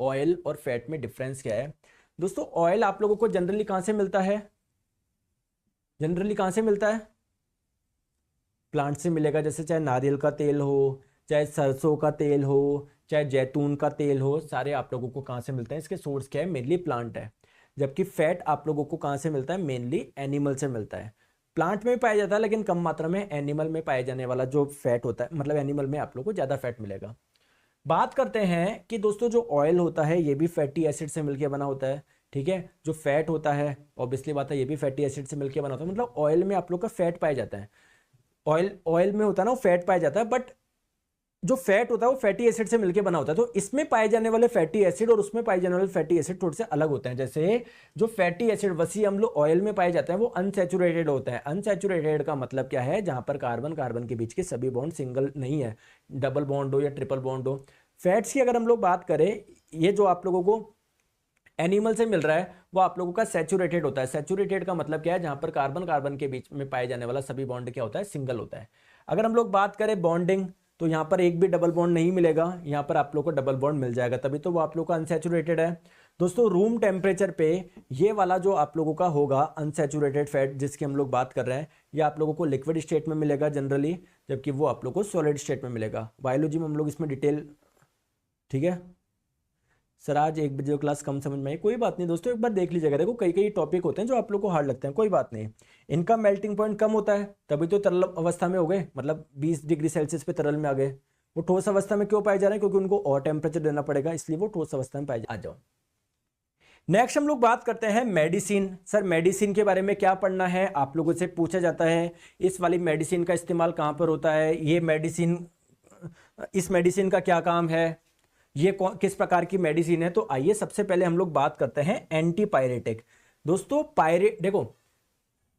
ऑयल और फैट में डिफरेंस क्या है दोस्तों। ऑयल आप लोगों को जनरली कहां से मिलता है, जनरली कहां से मिलता है, प्लांट से मिलेगा। जैसे चाहे नारियल का तेल हो, चाहे सरसों का तेल हो, चाहे जैतून का तेल हो, सारे आप लोगों को कहां से मिलते हैं, इसके सोर्स क्या है, मेनली प्लांट है। जबकि फैट आप लोगों को कहां से मिलता है, मेनली एनिमल से मिलता है। प्लांट में पाया जाता है लेकिन कम मात्रा में, एनिमल में पाए जाने वाला जो फैट होता है, मतलब एनिमल में आप लोग को ज्यादा फैट मिलेगा। बात करते हैं कि दोस्तों जो ऑयल होता है ये भी फैटी एसिड से मिलकर बना होता है, ठीक है। जो फैट होता है ऑब्वियसली बात है, ये भी फैटी एसिड से मिलकर बना होता है, मतलब ऑयल में आप लोग का फैट पाया जाता है। ऑयल ऑयल में होता है ना, वो फैट पाया जाता है, बट जो फैट होता है वो फैटी एसिड से मिलकर बना होता है। तो इसमें पाए जाने वाले फैटी एसिड और उसमें पाए जाने वाले फैटी एसिड थोड़े से अलग होते हैं। जैसे जो फैटी एसिड वसी अम्ल ऑयल में पाए जाते हैं वो अनसैचुरेटेड होते हैं। अनसैचुरेटेड का मतलब क्या है, जहां पर कार्बन कार्बन के बीच के सभी बॉन्ड सिंगल नहीं है, डबल बॉन्ड हो या ट्रिपल बॉन्ड हो। फैट्स की अगर हम लोग बात करें, ये जो आप लोगों को एनिमल से मिल रहा है वो आप लोगों का सैचुरेटेड होता है। सैचुरेटेड का मतलब क्या है, जहां पर कार्बन कार्बन के बीच में पाए जाने वाला सभी बॉन्ड क्या होता है, सिंगल होता है। अगर हम लोग बात करें बॉन्डिंग, तो यहां पर एक भी डबल बॉन्ड नहीं मिलेगा, यहां पर आप लोग को डबल बॉन्ड मिल जाएगा, तभी तो वो आप लोग का अनसैचुरेटेड है। दोस्तों रूम टेम्परेचर पे ये वाला जो आप लोगों का होगा अनसैचुरेटेड फैट जिसकी हम लोग बात कर रहे हैं, ये आप लोगों को लिक्विड स्टेट में मिलेगा जनरली, जबकि वो आप लोग को सॉलिड स्टेट में मिलेगा। बायोलॉजी में हम लोग इसमें डिटेल, ठीक है सर आज 1 बजे क्लास कम समझ में आई, कोई बात नहीं दोस्तों, एक बार देख लीजिएगा। देखो कई कई टॉपिक होते हैं जो आप लोग को हार्ड लगते हैं, कोई बात नहीं। इनका मेल्टिंग पॉइंट कम होता है तभी तो तरल अवस्था में हो गए, मतलब 20 डिग्री सेल्सियस पे तरल में आ गए। वो ठोस अवस्था में क्यों पाए जा रहे हैं, क्योंकि उनको और टेम्परेचर देना पड़ेगा, इसलिए वो ठोस अवस्था में पाए आ जाओ। नेक्स्ट हम लोग बात करते हैं मेडिसिन। सर मेडिसिन के बारे में क्या पढ़ना है, आप लोगों से पूछा जाता है इस वाली मेडिसिन का इस्तेमाल कहाँ पर होता है, ये मेडिसिन, इस मेडिसिन का क्या काम है, ये किस प्रकार की मेडिसिन है। तो आइए सबसे पहले हम लोग बात करते हैं एंटीपायरेटिक। दोस्तों पायरेट, देखो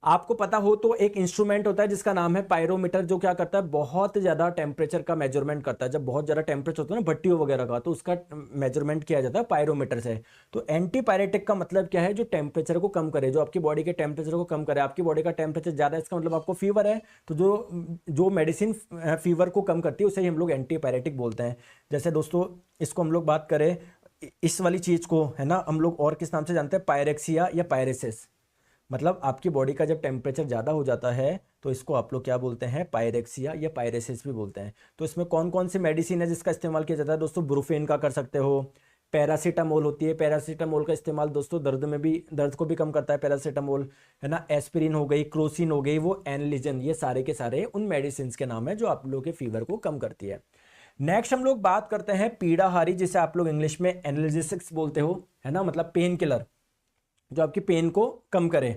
आपको पता हो तो एक इंस्ट्रूमेंट होता है जिसका नाम है पायरोमीटर, जो क्या करता है, बहुत ज्यादा टेम्परेचर का मेजरमेंट करता है। जब बहुत ज्यादा टेम्परेचर होता है ना भट्टियों वगैरह का, तो उसका मेजरमेंट किया जाता है पायरोमीटर से। तो एंटीपायरेटिक का मतलब क्या है, जो टेम्परेचर को कम करे, जो आपकी बॉडी के टेम्परेचर को कम करे। आपकी बॉडी का टेम्परेचर ज्यादा है, इसका मतलब आपको फीवर है, तो जो मेडिसिन फीवर को कम करती है उसे ही हम लोग एंटीपायरेटिक बोलते हैं। जैसे दोस्तों इसको हम लोग बात करें, इस वाली चीज को है ना हम लोग और किस नाम से जानते हैं, पायरेक्सिया या पायरेसिस। मतलब आपकी बॉडी का जब टेम्परेचर ज़्यादा हो जाता है तो इसको आप लोग क्या बोलते हैं, पायरेक्सिया या पायरेसिस भी बोलते हैं। तो इसमें कौन कौन सी मेडिसिन है जिसका इस्तेमाल किया जाता है दोस्तों, ब्रूफेन का कर सकते हो, पैरासीटामोल होती है, पैरासीटामोल का इस्तेमाल दोस्तों दर्द में भी, दर्द को भी कम करता है पैरासीटामोल, है ना। एस्पिरिन हो गई, क्रोसिन हो गई, वो एनलिजन, ये सारे के सारे उन मेडिसिन के नाम है जो आप लोगों के फीवर को कम करती है। नेक्स्ट हम लोग बात करते हैं पीड़ाहारी, जिसे आप लोग इंग्लिश में एनाल्जेसिक्स बोलते हो, है ना, मतलब पेन किलर, जो आपकी पेन को कम करे।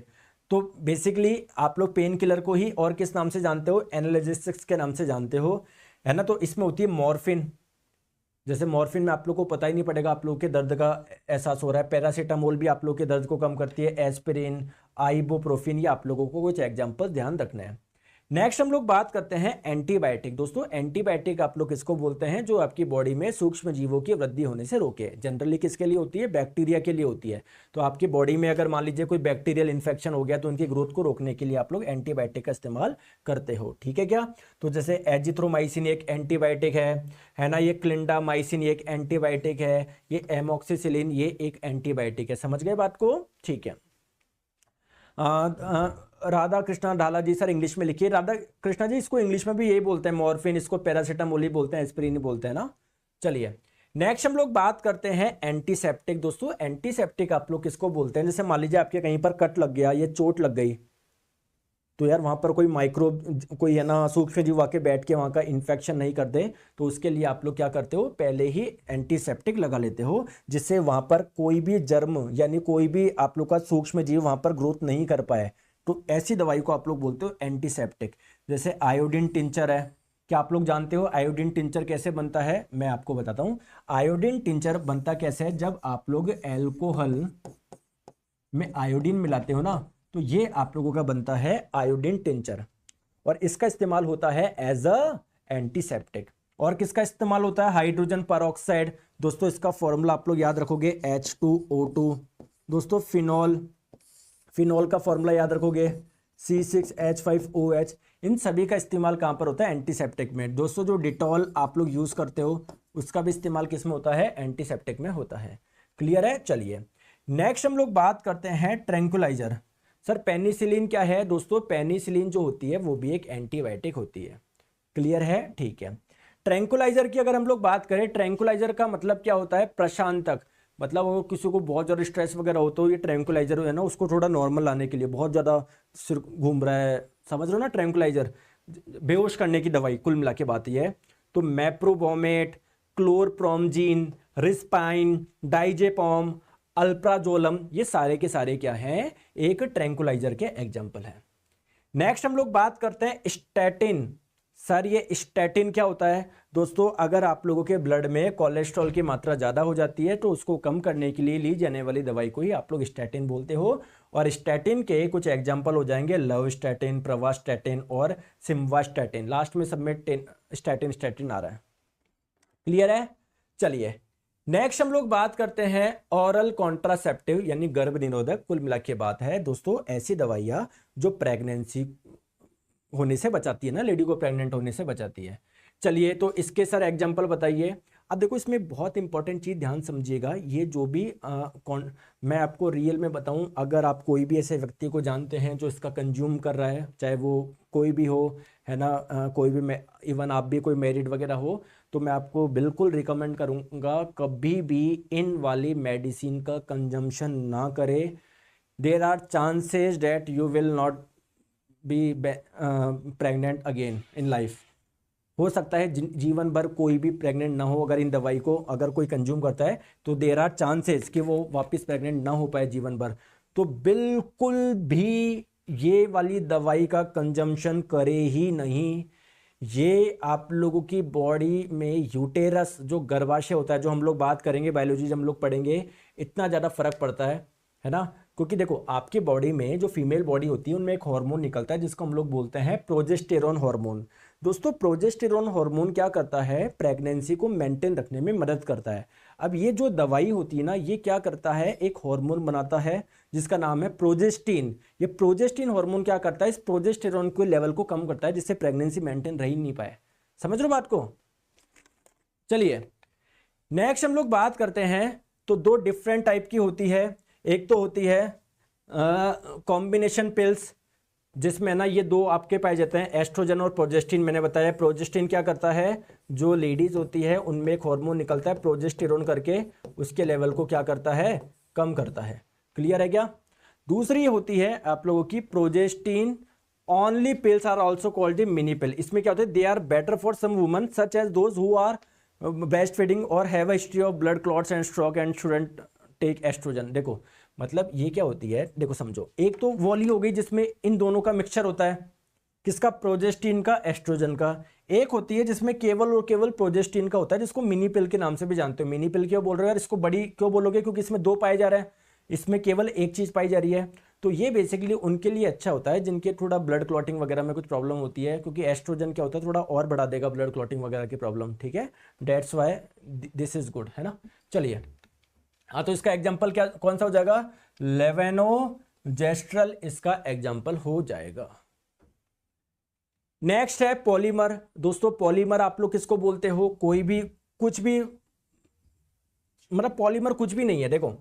तो बेसिकली आप लोग पेन किलर को ही और किस नाम से जानते हो, एनाल्जेसिक्स के नाम से जानते हो, है ना। तो इसमें होती है मॉर्फिन, जैसे मॉर्फिन में आप लोग को पता ही नहीं पड़ेगा, आप लोग के दर्द का एहसास हो रहा है। पैरासीटामोल भी आप लोग के दर्द को कम करती है, एस्पिरिन, आइबुप्रोफिन, ये आप लोगों को कुछ एग्जाम्पल ध्यान रखना है। नेक्स्ट हम लोग बात करते हैं एंटीबायोटिक। दोस्तों एंटीबायोटिक आप लोग किसको बोलते हैं, जो आपकी बॉडी में सूक्ष्म जीवों की वृद्धि होने से रोके। जनरली किसके लिए होती है, बैक्टीरिया के लिए होती है। तो आपकी बॉडी में अगर मान लीजिए कोई बैक्टीरियल इन्फेक्शन हो गया तो उनकी ग्रोथ को रोकने के लिए आप लोग एंटीबायोटिक का इस्तेमाल करते हो, ठीक है क्या। तो जैसे एजिथ्रोमाइसिन एक एंटीबायोटिक है ना, ये क्लिंडामाइसिन ये एक एंटीबायोटिक है, ये एमोक्सिसिलिन ये एक एंटीबायोटिक है। समझ गए बात को, ठीक है। राधा कृष्णा ढाला जी, सर इंग्लिश में लिखिए। राधा कृष्णा जी इसको इंग्लिश में भी यही बोलते हैं, मॉर्फिन, इसको पैरासीटामोल ही बोलते हैं, एस्पिरिन ही बोलते हैं ना। चलिए नेक्स्ट हम लोग बात करते हैं एंटीसेप्टिक। दोस्तों एंटीसेप्टिक आप लोग किसको बोलते हैं, जैसे मान लीजिए आपके कहीं पर कट लग गया, ये चोट लग गई, तो यार वहां पर कोई माइक्रोब, कोई है ना सूक्ष्म जीव आके बैठ के वहां का इन्फेक्शन नहीं कर दे, तो उसके लिए आप लोग क्या करते हो, पहले ही एंटीसेप्टिक लगा लेते हो, जिससे वहां पर कोई भी जर्म यानी कोई भी आप लोग का सूक्ष्म जीव वहां पर ग्रोथ नहीं कर पाए। तो ऐसी दवाई को आप लोग बोलते हो एंटीसेप्टिक। जैसे आयोडीन टिंचर है, क्या आप लोग जानते हो आयोडीन टिंचर कैसे बनता है, मैं आपको बताता हूं। आयोडीन टिंचर बनता कैसे है, जब आप लोग एल्कोहल में आयोडीन मिलाते हो ना, तो ये आप लोगों का बनता है आयोडीन टिंचर, और इसका इस्तेमाल होता है एज अ एंटीसेप्टिक। और किसका इस्तेमाल होता है, हाइड्रोजन परऑक्साइड। दोस्तों इसका फॉर्मूला आप लोग याद रखोगे H2O2। दोस्तों फिनॉल का फॉर्मूला याद रखोगे C6H5OH। इन सभी का इस्तेमाल कहां पर होता है, एंटीसेप्टिक में। दोस्तों जो डिटॉल आप लोग यूज करते हो उसका भी इस्तेमाल किस में होता है, एंटीसेप्टिक में होता है। क्लियर है। चलिए नेक्स्ट हम लोग बात करते हैं ट्रैंकुलाइजर। सर पेनिसिलिन क्या है, दोस्तों पेनिसिलिन जो होती है वो भी एक एंटीबायोटिक होती है। क्लियर है, ठीक है। ट्रैंकुलाइजर की अगर हम लोग बात करें, ट्रैंकुलाइजर का मतलब क्या होता है, प्रशांतक। मतलब वो किसी को बहुत ज़्यादा स्ट्रेस वगैरह हो तो ये ट्रैंकुलाइजर है ना, उसको थोड़ा नॉर्मल लाने के लिए, बहुत ज़्यादा सिर घूम रहा है, समझ रहे हो ना, ट्रैंकुलाइजर बेहोश करने की दवाई, कुल मिला के बात ये है। तो मैप्रोबोमेट, क्लोरप्रोमजीन, रिस्पाइन, डाइजेपॉम, अल्प्राजोलम, ये सारे के सारे क्या हैं, एक ट्रैंकुलाइजर के एग्जाम्पल हैं। नेक्स्ट हम लोग बात करते हैं स्टैटिन। सर ये स्टैटिन क्या होता है? दोस्तों अगर आप लोगों के ब्लड में कोलेस्ट्रॉल की मात्रा ज़्यादा हो जाती है तो उसको कम करने के लिए ली जाने वाली दवाई को ही आप लोग स्टैटिन बोलते हो। और स्टैटिन के कुछ एग्जाम्पल हो जाएंगे लव स्टैटिन, प्रवास्टैटिन और सिम्वास्टैटिन। लास्ट में सब में स्टैटिन स्टैटिन आ रहा है। क्लियर है? चलिए नेक्स्ट हम लोग बात करते हैं ऑरल कॉन्ट्रासेप्टिव यानी गर्भ निरोधक। कुल मिला के बात है दोस्तों ऐसी दवाइयाँ जो प्रेगनेंसी होने से बचाती है ना, लेडी को प्रेग्नेंट होने से बचाती है। चलिए तो इसके सर एग्जांपल बताइए। अब देखो इसमें बहुत इंपॉर्टेंट चीज़ ध्यान समझिएगा, ये जो भी मैं आपको रियल में बताऊं, अगर आप कोई भी ऐसे व्यक्ति को जानते हैं जो इसका कंज्यूम कर रहा है, चाहे वो कोई भी हो, है ना, कोई भी, इवन आप भी कोई मैरिड वगैरह हो, तो मैं आपको बिल्कुल रिकमेंड करूंगा कभी भी इन वाली मेडिसिन का कंजम्पशन ना करें। There are chances that you will not be pregnant again in life. हो सकता है जीवन भर कोई भी प्रेग्नेंट ना हो, अगर इन दवाई को अगर कोई कंज्यूम करता है तो देर आर चांसेस कि वो वापस प्रेग्नेंट ना हो पाए जीवन भर। तो बिल्कुल भी ये वाली दवाई का कंजम्पशन करे ही नहीं। ये आप लोगों की बॉडी में यूटेरस जो गर्भाशय होता है, जो हम लोग बात करेंगे बायोलॉजी जब हम लोग पढ़ेंगे, इतना ज़्यादा फर्क पड़ता है ना। क्योंकि देखो आपकी बॉडी में जो फीमेल बॉडी होती है उनमें एक हार्मोन निकलता है जिसको हम लोग बोलते हैं प्रोजेस्टेरोन हार्मोन। दोस्तों प्रोजेस्टेरोन हार्मोन क्या करता है? प्रेगनेंसी को मेंटेन रखने में मदद करता है। अब ये जो दवाई होती है ना, ये क्या करता है? एक हार्मोन बनाता है जिसका नाम है प्रोजेस्टिन। ये प्रोजेस्टिन हार्मोन क्या करता है? इस प्रोजेस्टेरोन के लेवल को कम करता है जिससे प्रेगनेंसी मेंटेन रह ही नहीं पाए। समझ रहे हो बात को? चलिए नेक्स्ट हम लोग बात करते हैं। तो दो डिफरेंट टाइप की होती है। एक तो होती है कॉम्बिनेशन पिल्स, जिसमें ना ये दो आपके पाए जाते हैं, एस्ट्रोजन और प्रोजेस्टिन। मैंने बताया प्रोजेस्टिन क्या करता है, जो लेडीज होती है उनमें एक हार्मोन निकलता है प्रोजेस्टेरोन करके, उसके लेवल को क्या करता है? कम करता है। क्लियर है क्या? दूसरी होती है आप लोगों की progestin only pills are also called the mini pill. इसमें क्या होता है? They are better for some women such as those who are breastfeeding और have a history of blood clots and stroke and shouldn't take oestrogen. देखो मतलब ये क्या होती है, देखो समझो, एक तो वॉली हो गई जिसमें इन दोनों का मिक्सचर होता है, किसका? प्रोजेस्टिन का, एस्ट्रोजन का। एक होती है जिसमें केवल और केवल प्रोजेस्टिन का होता है, जिसको मिनी पिल के नाम से भी जानते हो। मिनी पिल क्यों बोल रहे हो यार, इसको बड़ी क्यों बोलोगे? क्योंकि इसमें दो पाए जा रहे हैं, इसमें केवल एक चीज पाई जा रही है। तो ये बेसिकली उनके लिए अच्छा होता है जिनके थोड़ा ब्लड क्लॉटिंग वगैरह में कुछ प्रॉब्लम होती है, क्योंकि एस्ट्रोजन क्या होता है, थोड़ा और बढ़ा देगा ब्लड क्लॉटिंग वगैरह की प्रॉब्लम। ठीक है, that's why this is good, है ना। चलिए हाँ, तो इसका एग्जाम्पल क्या कौन सा हो जाएगा? लेवेनोजेस्ट्रल इसका एग्जाम्पल हो जाएगा। नेक्स्ट है पॉलीमर। दोस्तों पॉलीमर आप लोग किसको बोलते हो? कोई भी कुछ भी, मतलब पॉलीमर कुछ भी नहीं है। देखो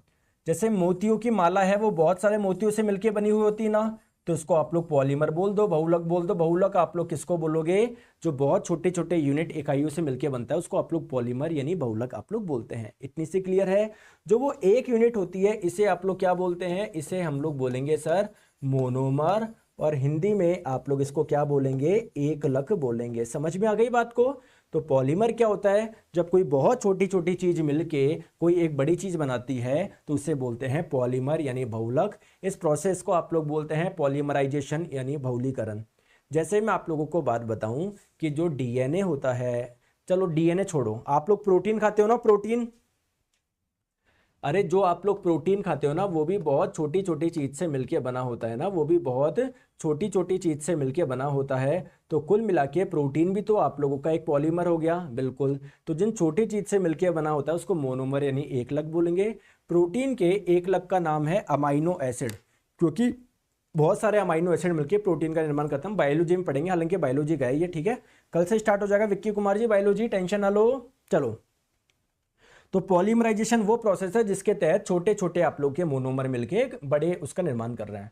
जैसे मोतियों की माला है, वो बहुत सारे मोतियों से मिलकर बनी हुई होती है ना, तो उसको आप लोग पॉलीमर बोल दो, बहुलक बोल दो। बहुलक आप लोग किसको बोलोगे? जो बहुत छोटे छोटे यूनिट इकाइयों से मिलकर बनता है उसको आप लोग पॉलीमर यानी बहुलक आप लोग बोलते हैं। इतनी सी क्लियर है? जो वो एक यूनिट होती है इसे आप लोग क्या बोलते हैं? इसे हम लोग बोलेंगे सर मोनोमर, और हिंदी में आप लोग इसको क्या बोलेंगे? एकलक बोलेंगे। समझ में आ गई बात को? तो पॉलीमर क्या होता है? जब कोई बहुत छोटी छोटी चीज मिलके कोई एक बड़ी चीज बनाती है तो उसे बोलते हैं पॉलीमर यानी बहुलक। इस प्रोसेस को आप लोग बोलते हैं पॉलीमराइजेशन यानी बहुलीकरण। जैसे मैं आप लोगों को बात बताऊं कि जो डीएनए होता है, चलो डीएनए छोड़ो, आप लोग प्रोटीन खाते हो ना, प्रोटीन। अरे जो आप लोग प्रोटीन खाते हो ना, वो भी बहुत छोटी छोटी चीज से मिलके बना होता है ना, वो भी बहुत छोटी छोटी चीज से मिलके बना होता है। तो कुल मिला के प्रोटीन भी तो आप लोगों का एक पॉलीमर हो गया। बिल्कुल। तो जिन छोटी चीज से मिलके बना होता है उसको मोनोमर यानी एकलक बोलेंगे। प्रोटीन के एकलक का नाम है अमाइनो एसिड, क्योंकि बहुत सारे अमाइनो एसिड मिलकर प्रोटीन का निर्माण करते हैं। बायोलॉजी में पढ़ेंगे, हालांकि बायोलॉजी का है ये, ठीक है। कल से स्टार्ट हो जाएगा विक्की कुमार जी बायोलॉजी, टेंशन ना लो। चलो, तो पॉलीमराइजेशन वो प्रोसेस है जिसके तहत छोटे छोटे आप लोग के मोनोमर मिलके एक बड़े उसका निर्माण कर रहे हैं।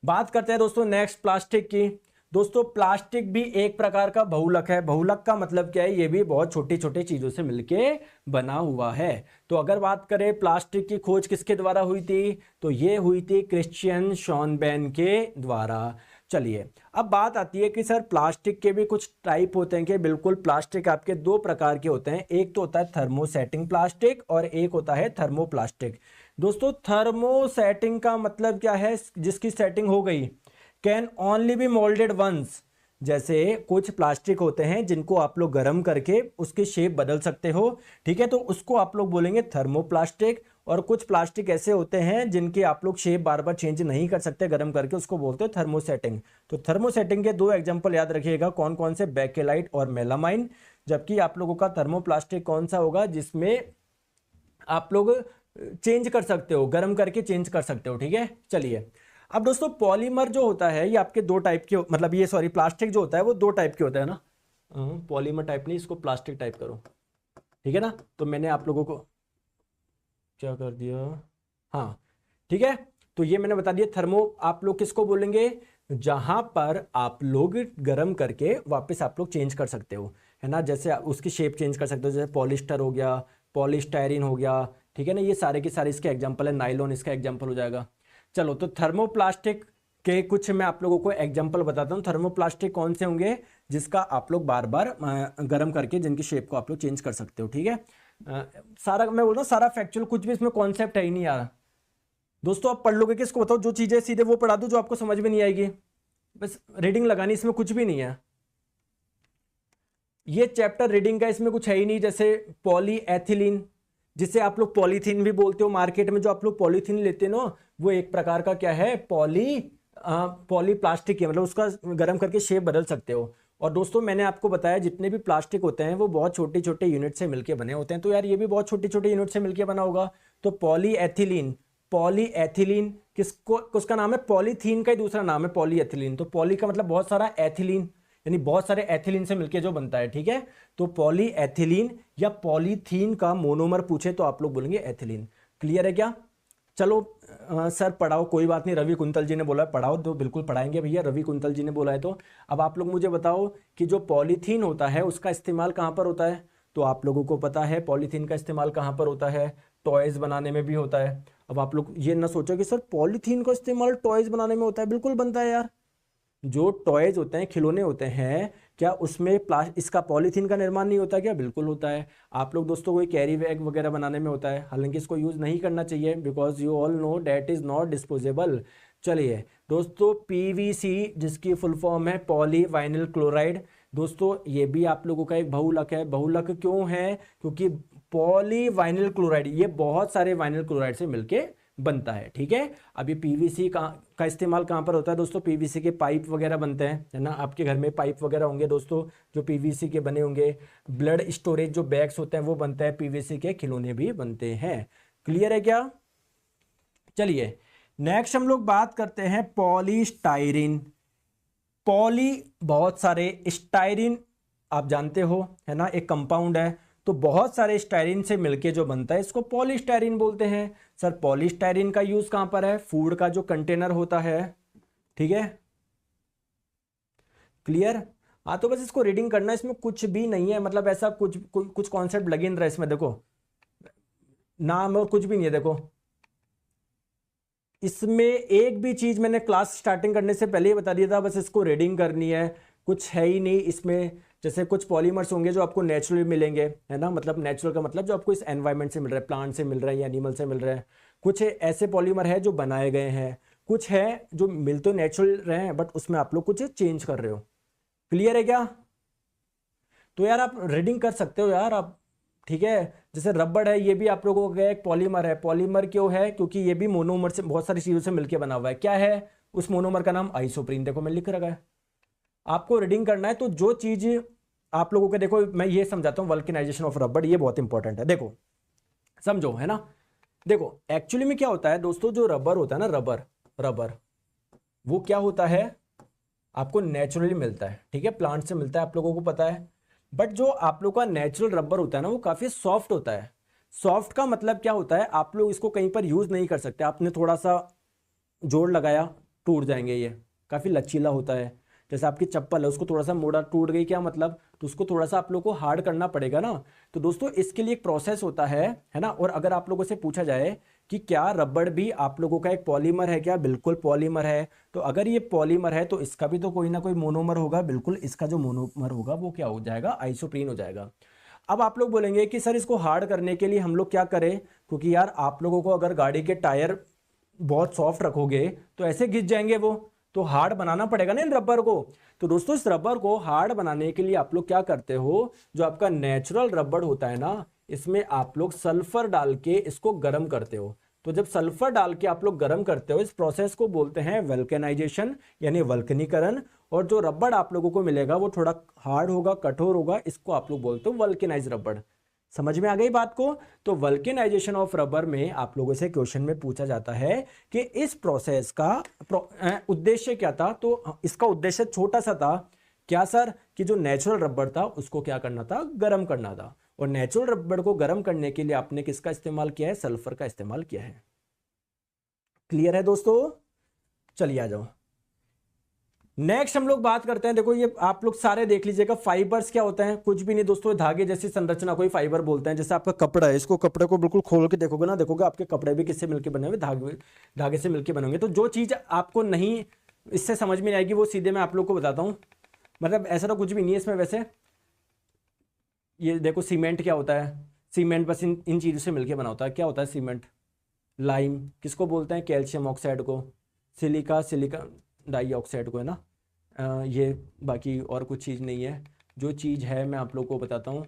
बात करते हैं दोस्तों नेक्स्ट प्लास्टिक की। दोस्तों प्लास्टिक भी एक प्रकार का बहुलक है। बहुलक का मतलब क्या है? ये भी बहुत छोटी छोटी चीजों से मिलके बना हुआ है। तो अगर बात करें प्लास्टिक की खोज किसके द्वारा हुई थी, तो ये हुई थी क्रिश्चियन शॉनबेन के द्वारा। चलिए अब बात आती है कि सर प्लास्टिक के भी कुछ टाइप होते हैं कि बिल्कुल, प्लास्टिक आपके दो प्रकार के होते हैं। एक तो होता है थर्मोसेटिंग प्लास्टिक और एक होता है थर्मोप्लास्टिक। दोस्तों थर्मोसेटिंग का मतलब क्या है? जिसकी सेटिंग हो गई, can only be moulded once, जैसे कुछ प्लास्टिक होते हैं जिनको आप लोग गर्म करके उसकी शेप बदल सकते हो, ठीक है, तो उसको आप लोग बोलेंगे थर्मोप्लास्टिक। और कुछ प्लास्टिक ऐसे होते हैं जिनके आप लोग शेप बार बार चेंज नहीं कर सकते गर्म करके, उसको बोलते हैं थर्मोसेटिंग। तो थर्मोसेटिंग के दो एग्जांपल याद रखिएगा, कौन कौन से, बेकेलाइट और मेलामाइन। जबकि आप लोगों का थर्मोप्लास्टिक कौन सा होगा, जिसमें आप लोग चेंज कर सकते हो, गर्म करके चेंज कर सकते हो, ठीक है। चलिए अब दोस्तों पॉलीमर जो होता है ये आपके दो टाइप के, मतलब ये सॉरी प्लास्टिक जो होता है वो दो टाइप के होता है ना, पॉलीमर टाइप नहीं, इसको प्लास्टिक टाइप करो, ठीक है ना। तो मैंने आप लोगों को क्या कर दिया, हाँ ठीक है, तो ये मैंने बता दिया थर्मो आप लोग किसको बोलेंगे, जहां पर आप लोग गर्म करके वापस आप लोग चेंज कर सकते हो, है ना, जैसे उसकी शेप चेंज कर सकते हो, जैसे पॉलिस्टर हो गया, पॉलीस्टायरीन हो गया, ठीक है ना, ये सारे के सारे इसके एग्जांपल है, नाइलॉन इसका एग्जांपल हो जाएगा। चलो तो थर्मोप्लास्टिक के कुछ मैं आप लोगों को एग्जांपल बताता हूँ। थर्मोप्लास्टिक कौन से होंगे, जिसका आप लोग बार बार गर्म करके जिनकी शेप को आप लोग चेंज कर सकते हो, ठीक है। सारा मैं बोल रहा हूँ सारा फैक्चुअल, कुछ भी इसमें कॉन्सेप्ट है ही नहीं यार दोस्तों, आप पढ़ लोगे किसको बताओ, जो चीजें सीधे वो पढ़ा दो जो आपको समझ में नहीं आएगी, बस रीडिंग लगानी, इसमें कुछ भी नहीं है, ये चैप्टर रीडिंग का इसमें कुछ है ही नहीं। जैसे पॉलीएथिलीन, जिसे आप लोग पॉलीथीन भी बोलते हो, मार्केट में जो आप लोग पॉलीथीन लेते हो ना, वो एक प्रकार का क्या है, पॉली प्लास्टिक है, मतलब उसका गर्म करके शेप बदल सकते हो। और दोस्तों मैंने आपको बताया जितने भी प्लास्टिक होते हैं वो बहुत छोटे छोटे यूनिट से मिलकर बने होते हैं, तो यार ये भी बहुत छोटे छोटे यूनिट से मिलकर बना होगा। तो पॉलीएथिलीन, पॉलीएथिलीन किसको, उसका नाम है, पॉलीथीन का ही दूसरा नाम है पॉलीएथिलीन। तो पॉली का मतलब बहुत सारा, एथिलीन यानी बहुत सारे एथिलीन से मिलके जो बनता है, ठीक है। तो पॉलीएथिलीन या पॉलीथीन का मोनोमर पूछे तो आप लोग बोलेंगे एथिलीन। क्लियर है क्या। चलो सर पढ़ाओ, कोई बात नहीं, रवि कुंतल जी ने बोला है पढ़ाओ, तो बिल्कुल पढ़ाएंगे भैया, रवि कुंतल जी ने बोला है। तो अब आप लोग मुझे बताओ कि जो पॉलीथीन होता है उसका इस्तेमाल कहाँ पर होता है, तो आप लोगों को पता है पॉलीथीन का इस्तेमाल कहाँ पर होता है, टॉयज बनाने में भी होता है। अब आप लोग ये ना सोचो कि सर पॉलीथीन का इस्तेमाल टॉयज बनाने में होता है, बिल्कुल बनता है यार। जो टॉयज होते हैं, खिलौने होते हैं, क्या उसमें इसका पॉलीथीन का निर्माण नहीं होता क्या, बिल्कुल होता है। आप लोग दोस्तों कोई कैरी बैग वगैरह बनाने में होता है, हालांकि इसको यूज़ नहीं करना चाहिए because you all know that is not disposable. चलिए दोस्तों पीवीसी जिसकी फुल फॉर्म है पॉली वाइनिल क्लोराइड, दोस्तों ये भी आप लोगों का एक बहुलक है। बहुलक क्यों है, क्योंकि पॉली वाइनिल क्लोराइड ये बहुत सारे वाइनिल क्लोराइड से मिलके बनता है, ठीक है। अब ये पीवीसी का इस्तेमाल कहाँ पर होता है दोस्तों, पीवीसी के पाइप वगैरह बनते हैं, है ना, आपके घर में पाइप वगैरह होंगे दोस्तों जो पीवीसी के बने होंगे। ब्लड स्टोरेज जो बैग्स होते हैं वो बनते हैं पीवीसी के, खिलौने भी बनते हैं। क्लियर है क्या। चलिए नेक्स्ट हम लोग बात करते हैं पॉलीस्टायरीन। पॉली बहुत सारे, स्टायरीन आप जानते हो है ना, एक कंपाउंड है, तो बहुत सारे स्टायरीन से मिलके जो बनता है इसको पॉलीस्टायरीन बोलते हैं। सर पॉलीस्टायरीन का यूज कहां पर है, फूड का जो कंटेनर होता है, ठीक है। क्लियर। हाँ तो बस इसको रीडिंग करना, इसमें कुछ भी नहीं है, मतलब ऐसा कुछ कॉन्सेप्ट लगे इन रहा है इसमें, देखो नाम और कुछ भी नहीं है। देखो इसमें एक भी चीज मैंने क्लास स्टार्टिंग करने से पहले ही बता दिया था, बस इसको रीडिंग करनी है, कुछ है ही नहीं इसमें। जैसे कुछ पॉलीमर्स होंगे जो आपको नेचुरली मिलेंगे, है ना, मतलब नेचुरल का मतलब जो आपको इस एनवायरनमेंट से मिल रहा है, प्लांट से मिल रहा है या एनिमल से मिल रहा है। कुछ ऐसे पॉलीमर है जो बनाए गए हैं, कुछ है जो मिल तो नेचुरल रहे हैं बट उसमें आप लोग कुछ चेंज कर रहे हो। क्लियर है क्या। तो यार आप रीडिंग कर सकते हो यार आप, ठीक है। जैसे रबड़ है, ये भी आप लोगों का एक पॉलीमर है। पॉलीमर क्यों है, क्योंकि ये भी मोनोमर से, बहुत सारी चीजों से मिलकर बना हुआ है। क्या है उस मोनोमर का नाम, आइसोप्रीन। देखो मैं लिख रखा है, आपको रीडिंग करना है। तो जो चीज आप लोगों के, देखो मैं ये समझाता हूँ वल्केनाइजेशन ऑफ रबड़, ये बहुत इंपॉर्टेंट है, देखो समझो, है ना। देखो एक्चुअली में क्या होता है दोस्तों, जो रबर होता है ना, रबर वो क्या होता है, आपको नेचुरली मिलता है, ठीक है, प्लांट से मिलता है, आप लोगों को पता है। बट जो आप लोग का नेचुरल रबर होता है ना, वो काफी सॉफ्ट होता है। सॉफ्ट का मतलब क्या होता है, आप लोग इसको कहीं पर यूज नहीं कर सकते, आपने थोड़ा सा जोड़ लगाया टूट जाएंगे, ये काफी लचीला होता है। जैसे आपकी चप्पल है, उसको थोड़ा सा मोड़ा टूट गई, क्या मतलब, तो उसको थोड़ा सा आप लोग को हार्ड करना पड़ेगा ना। तो दोस्तों इसके लिए एक प्रोसेस होता है ना। और अगर आप लोगों से पूछा जाए कि क्या रबड़ भी आप लोगों का एक पॉलीमर है क्या, बिल्कुल पॉलीमर है। तो अगर ये पॉलीमर है तो इसका भी तो कोई ना कोई मोनोमर होगा, बिल्कुल इसका जो मोनोमर होगा वो क्या हो जाएगा, आइसोप्रीन हो जाएगा। अब आप लोग बोलेंगे कि सर इसको हार्ड करने के लिए हम लोग क्या करें, क्योंकि यार आप लोगों को अगर गाड़ी के टायर बहुत सॉफ्ट रखोगे तो ऐसे घिस जाएंगे वो, तो हार्ड बनाना पड़ेगा ना इन रबर को। तो दोस्तों इस रबर को हार्ड बनाने के लिए आप लोग क्या करते हो, जो आपका नेचुरल रबर होता है ना, इसमें आप लोग सल्फर डाल के इसको गर्म करते हो। तो जब सल्फर डाल के आप लोग गर्म करते हो, इस प्रोसेस को बोलते हैं वल्केनाइजेशन यानी वल्कनीकरण। और जो रबड़ आप लोगों को मिलेगा वो थोड़ा हार्ड होगा, कठोर होगा, इसको आप लोग बोलते हो वल्केनाइज रबड़। समझ में आ गई बात को। तो वल्केनाइजेशन ऑफ रबर में आप लोगों से क्वेश्चन में पूछा जाता है कि इस प्रोसेस का उद्देश्य क्या था। तो इसका उद्देश्य छोटा सा था, क्या सर, कि जो नेचुरल रबर था उसको क्या करना था, गर्म करना था। और नेचुरल रबर को गर्म करने के लिए आपने किसका इस्तेमाल किया है, सल्फर का इस्तेमाल किया है। क्लियर है दोस्तों, चलिए आ जाओ। नेक्स्ट हम लोग बात करते हैं, देखो ये आप लोग सारे देख लीजिएगा, फाइबर्स क्या होते हैं, कुछ भी नहीं दोस्तों, धागे जैसी संरचना को ही फाइबर बोलते हैं। जैसे आपका कपड़ा है, इसको कपड़े को बिल्कुल खोल के देखोगे ना, देखोगे आपके कपड़े भी किससे मिलकर बने हुए, धागे से मिलकर बने होंगे। तो जो चीज आपको नहीं इससे समझ में नहीं आएगी वो सीधे मैं आप लोग को बताता हूँ। मतलब ऐसा तो कुछ भी नहीं है इसमें वैसे। ये देखो सीमेंट क्या होता है, सीमेंट बस इन चीज़ों से मिलकर बना होता है। क्या होता है सीमेंट, लाइम किसको बोलते हैं, कैल्शियम ऑक्साइड को, सिलिका डाइऑक्साइड को, है ना। ये बाकी और कुछ चीज़ नहीं है। जो चीज़ है मैं आप लोग को बताता हूँ,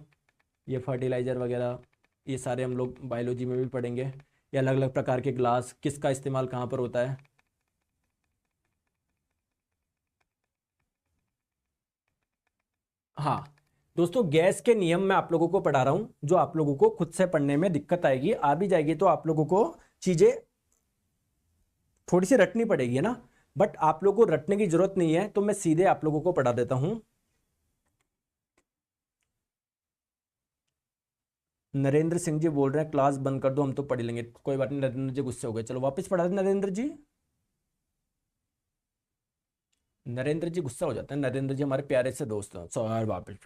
ये फर्टिलाइज़र वगैरह ये सारे हम लोग बायोलॉजी में भी पढ़ेंगे। ये अलग अलग प्रकार के ग्लास किसका इस्तेमाल कहाँ पर होता है। हाँ दोस्तों, गैस के नियम मैं आप लोगों को पढ़ा रहा हूँ, जो आप लोगों को खुद से पढ़ने में दिक्कत आएगी, आ भी जाएगी तो आप लोगों को चीज़ें थोड़ी सी रटनी पड़ेगी, है ना। बट आप लोगों को रटने की जरूरत नहीं है, तो मैं सीधे आप लोगों को पढ़ा देता हूं। नरेंद्र सिंह जी बोल रहे हैं क्लास बंद कर दो, हम तो पढ़ लेंगे। कोई बात नहीं, नरेंद्र जी गुस्से हो गए, चलो वापस पढ़ा दे नरेंद्र जी। नरेंद्र जी गुस्सा हो जाते हैं, नरेंद्र जी हमारे प्यारे से दोस्त हैं सर, वापस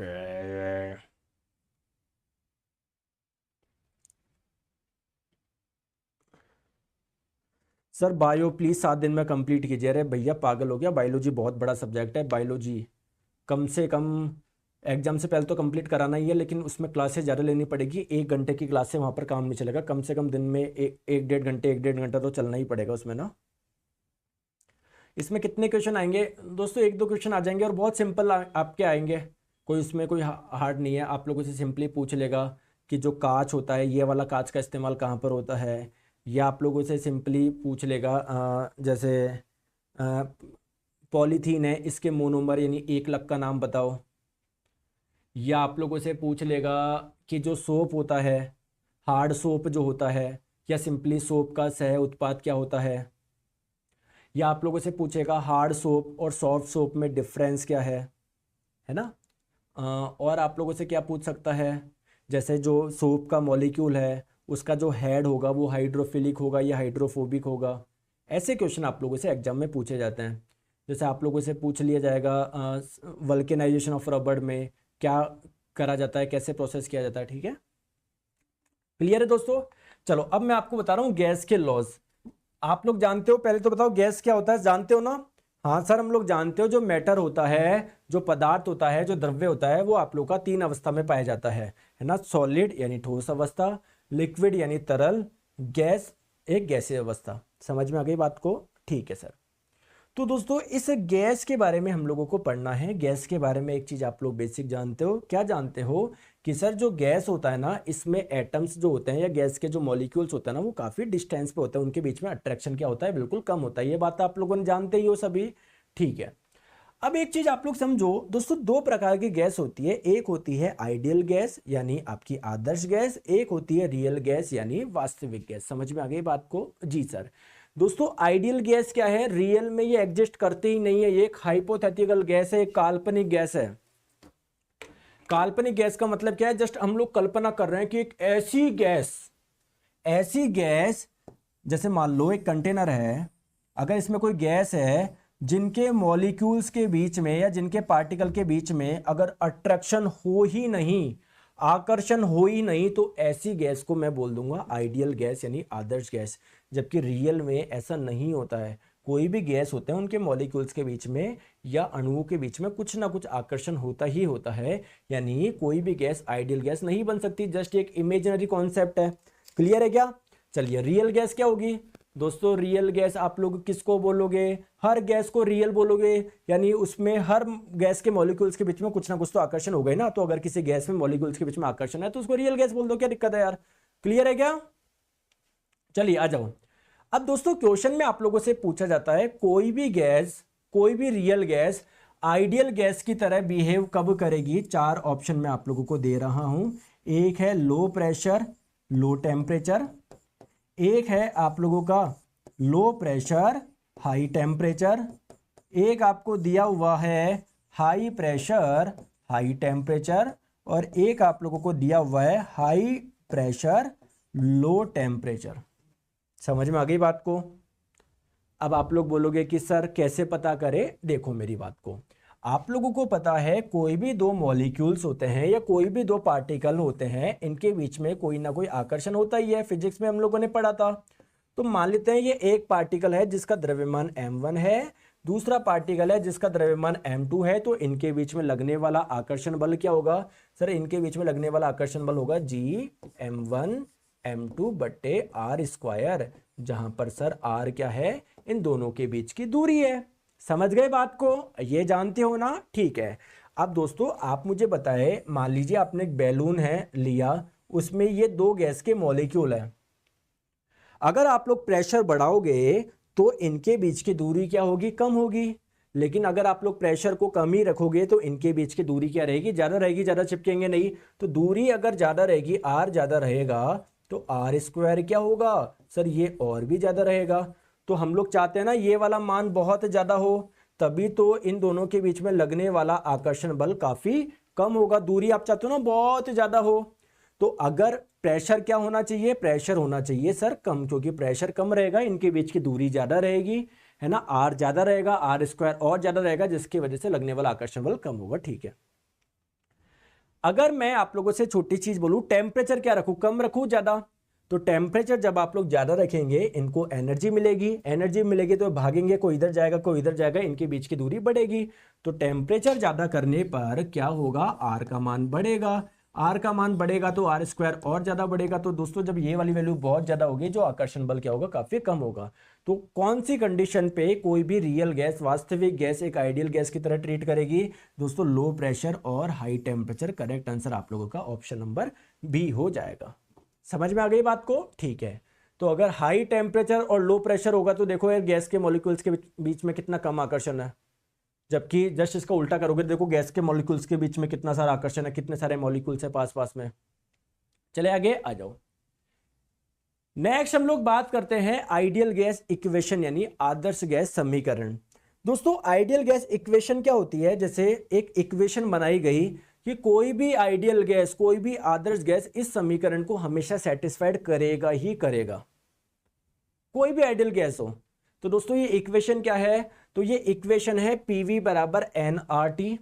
सर बायो प्लीज 7 दिन में कंप्लीट कीजिए। अरे भैया पागल हो गया, बायोलॉजी बहुत बड़ा सब्जेक्ट है। बायोलॉजी कम से कम एग्जाम से पहले तो कंप्लीट कराना ही है, लेकिन उसमें क्लासेस ज़्यादा लेनी पड़ेगी। 1 घंटे की क्लास से वहाँ पर काम नहीं चलेगा, कम से कम दिन में एक डेढ़ घंटे, 1 डेढ़ घंटा तो चलना ही पड़ेगा उसमें ना। इसमें कितने क्वेश्चन आएंगे दोस्तों, 1-2 क्वेश्चन आ जाएंगे और बहुत सिंपल आपके आएंगे। कोई उसमें कोई हार्ड नहीं है। आप लोगों से सिंपली पूछ लेगा कि जो कांच होता है, ये वाला कांच का इस्तेमाल कहाँ पर होता है। या आप लोगों से सिंपली पूछ लेगा जैसे पॉलीथीन है, इसके मोनोमर यानी एक लग का नाम बताओ। या आप लोगों से पूछ लेगा कि जो सोप होता है, हार्ड सोप जो होता है, या सिंपली सोप का सह उत्पाद क्या होता है। या आप लोगों से पूछेगा हार्ड सोप और सॉफ्ट सोप में डिफरेंस क्या है ना। और आप लोगों से क्या पूछ सकता है, जैसे जो सोप का मॉलिक्यूल है उसका जो हेड होगा वो हाइड्रोफिलिक होगा या हाइड्रोफोबिक होगा। ऐसे क्वेश्चन आप लोगों से एग्जाम में पूछे जाते हैं। जैसे आप लोगों से पूछ लिया जाएगा वल्केनाइजेशन ऑफ रबर में क्या करा जाता है, कैसे प्रोसेस किया जाता है, ठीक है। क्लियर है दोस्तों। चलो अब मैं आपको बता रहा हूँ गैस के लॉज। आप लोग जानते हो, पहले तो बताओ गैस क्या होता है, जानते हो ना। हाँ सर हम लोग जानते हो, जो मैटर होता है, जो पदार्थ होता है, जो द्रव्य होता है, वो आप लोग का 3 अवस्था में पाया जाता है ना। सॉलिड यानी ठोस अवस्था, लिक्विड यानी तरल, गैस एक गैसीय अवस्था। समझ में आ गई बात को, ठीक है सर। तो दोस्तों इस गैस के बारे में हम लोगों को पढ़ना है। गैस के बारे में एक चीज आप लोग बेसिक जानते हो, क्या जानते हो कि सर जो गैस होता है ना, इसमें एटम्स जो होते हैं या गैस के जो मॉलिक्यूल्स होते हैं ना, वो काफी डिस्टेंस पे होते हैं, उनके बीच में अट्रैक्शन क्या होता है, बिल्कुल कम होता है। ये बात आप लोगों ने जानते ही हो सभी, ठीक है। अब एक चीज आप लोग समझो दोस्तों, 2 प्रकार की गैस होती है। एक होती है आइडियल गैस यानी आपकी आदर्श गैस, एक होती है रियल गैस यानी वास्तविक गैस। समझ में आ गई बात को, जी सर। दोस्तों आइडियल गैस क्या है, रियल में ये एग्जिस्ट करती ही नहीं है, ये एक हाइपोथेटिकल गैस है, एक काल्पनिक गैस है। काल्पनिक गैस का मतलब क्या है, जस्ट हम लोग कल्पना कर रहे हैं कि एक ऐसी गैस जैसे मान लो एक कंटेनर है, अगर इसमें कोई गैस है जिनके मॉलिक्यूल्स के बीच में या जिनके पार्टिकल के बीच में अगर अट्रैक्शन हो ही नहीं, आकर्षण हो ही नहीं, तो ऐसी गैस को मैं बोल दूंगा आइडियल गैस यानी आदर्श गैस। जबकि रियल में ऐसा नहीं होता है। कोई भी गैस होते हैं उनके मॉलिक्यूल्स के बीच में या अणुओं के बीच में कुछ ना कुछ आकर्षण होता ही होता है, यानी कोई भी गैस आइडियल गैस नहीं बन सकती, जस्ट एक इमेजिनरी कॉन्सेप्ट है। क्लियर है क्या। चलिए रियल गैस क्या होगी, दोस्तों रियल गैस आप लोग किसको बोलोगे? हर गैस को रियल बोलोगे, यानी उसमें हर गैस के मॉलिक्यूल्स के बीच में कुछ ना कुछ तो आकर्षण हो गए ना। तो अगर किसी गैस में मॉलिक्यूल्स के बीच में आकर्षण है तो उसको रियल गैस बोल दो, क्या दिक्कत है यार? क्लियर है क्या? चलिए आ जाओ। अब दोस्तों क्वेश्चन में आप लोगों से पूछा जाता है कोई भी गैस, कोई भी रियल गैस आइडियल गैस की तरह बिहेव कब करेगी? चार ऑप्शन मैं आप लोगों को दे रहा हूं। एक है लो प्रेशर लो टेम्परेचर, एक है आप लोगों का लो प्रेशर हाई टेम्परेचर, एक आपको दिया हुआ है हाई प्रेशर हाई टेम्परेचर, और एक आप लोगों को दिया हुआ है हाई प्रेशर लो टेम्परेचर। समझ में आ गई बात को? अब आप लोग बोलोगे कि सर कैसे पता करें? देखो मेरी बात को, आप लोगों को पता है कोई भी दो मॉलिक्यूल्स होते हैं या कोई भी दो पार्टिकल होते हैं, इनके बीच में कोई ना कोई आकर्षण होता ही है। फिजिक्स में हम लोगों ने पढ़ा था। तो मान लेते हैं ये एक पार्टिकल है जिसका द्रव्यमान m1 है, दूसरा पार्टिकल है जिसका द्रव्यमान m2 है। तो इनके बीच में लगने वाला आकर्षण बल क्या होगा? सर इनके बीच में लगने वाला आकर्षण बल होगा Gm1 m2 बट्टे आर स्क्वायर, जहां पर सर r क्या है? इन दोनों के बीच की दूरी है। समझ गए बात को? ये जानते हो ना? ठीक है। अब दोस्तों आप मुझे बताएं, मान लीजिए आपने एक बैलून है लिया, उसमें ये दो गैस के मॉलिक्यूल है। अगर आप लोग प्रेशर बढ़ाओगे तो इनके बीच की दूरी क्या होगी? कम होगी। लेकिन अगर आप लोग प्रेशर को कम ही रखोगे तो इनके बीच की दूरी क्या रहेगी? ज्यादा रहेगी। ज्यादा चिपकेंगे नहीं। तो दूरी अगर ज्यादा रहेगी, आर ज्यादा रहेगा, तो आर स्क्वायर क्या होगा? सर ये और भी ज्यादा रहेगा। तो हम लोग चाहते हैं ना ये वाला मान बहुत ज्यादा हो, तभी तो इन दोनों के बीच में लगने वाला आकर्षण बल काफी कम होगा। दूरी आप चाहते हो ना बहुत ज्यादा हो। तो अगर प्रेशर क्या होना चाहिए? प्रेशर होना चाहिए सर कम, क्योंकि प्रेशर कम रहेगा, इनके बीच की दूरी ज्यादा रहेगी, है ना। आर ज्यादा रहेगा, आर स्क्वायर और ज्यादा रहेगा, जिसकी वजह से लगने वाला आकर्षण बल कम होगा। ठीक है। अगर मैं आप लोगों से छोटी चीज बोलूं, टेम्परेचर क्या रखूं? कम रखूं ज्यादा? तो टेम्परेचर जब आप लोग ज्यादा रखेंगे, इनको एनर्जी मिलेगी, एनर्जी मिलेगी तो भागेंगे, कोई इधर जाएगा कोई इधर जाएगा, इनके बीच की दूरी बढ़ेगी। तो टेम्परेचर ज्यादा करने पर क्या होगा? आर का मान बढ़ेगा। आर का मान बढ़ेगा तो आर स्क्वायर और ज्यादा बढ़ेगा। तो दोस्तों जब ये वाली वैल्यू बहुत ज्यादा होगी, जो आकर्षण बल क्या होगा? काफी कम होगा। तो कौन सी कंडीशन पे कोई भी रियल गैस, वास्तविक गैस एक आइडियल गैस की तरह ट्रीट करेगी? दोस्तों लो प्रेशर और हाई टेम्परेचर। करेक्ट आंसर आप लोगों का ऑप्शन नंबर बी हो जाएगा। समझ में आ गई बात को? ठीक है। तो अगर हाई टेम्परेचर और लो प्रेशर होगा तो देखो यार गैस के मॉलिक्यूल्स के बीच में कितना कम आकर्षण है, जबकि जस्ट इसका उल्टा करोगे देखो गैस के मॉलिक्यूल्स के बीच में कितना सारा आकर्षण है, कितने सारे मॉलिक्यूल्स है पास पास में। चले आगे आ जाओ। नेक्स्ट हम लोग बात करते हैं आइडियल गैस इक्वेशन, यानी आदर्श गैस समीकरण। दोस्तों आइडियल गैस इक्वेशन क्या होती है? जैसे एक इक्वेशन बनाई गई कि कोई भी आइडियल गैस, कोई भी आदर्श गैस इस समीकरण को हमेशा सेटिस्फाइड करेगा ही करेगा, कोई भी आइडियल गैस हो। तो दोस्तों ये इक्वेशन क्या है? तो ये इक्वेशन है पीवी बराबर एन आर टी।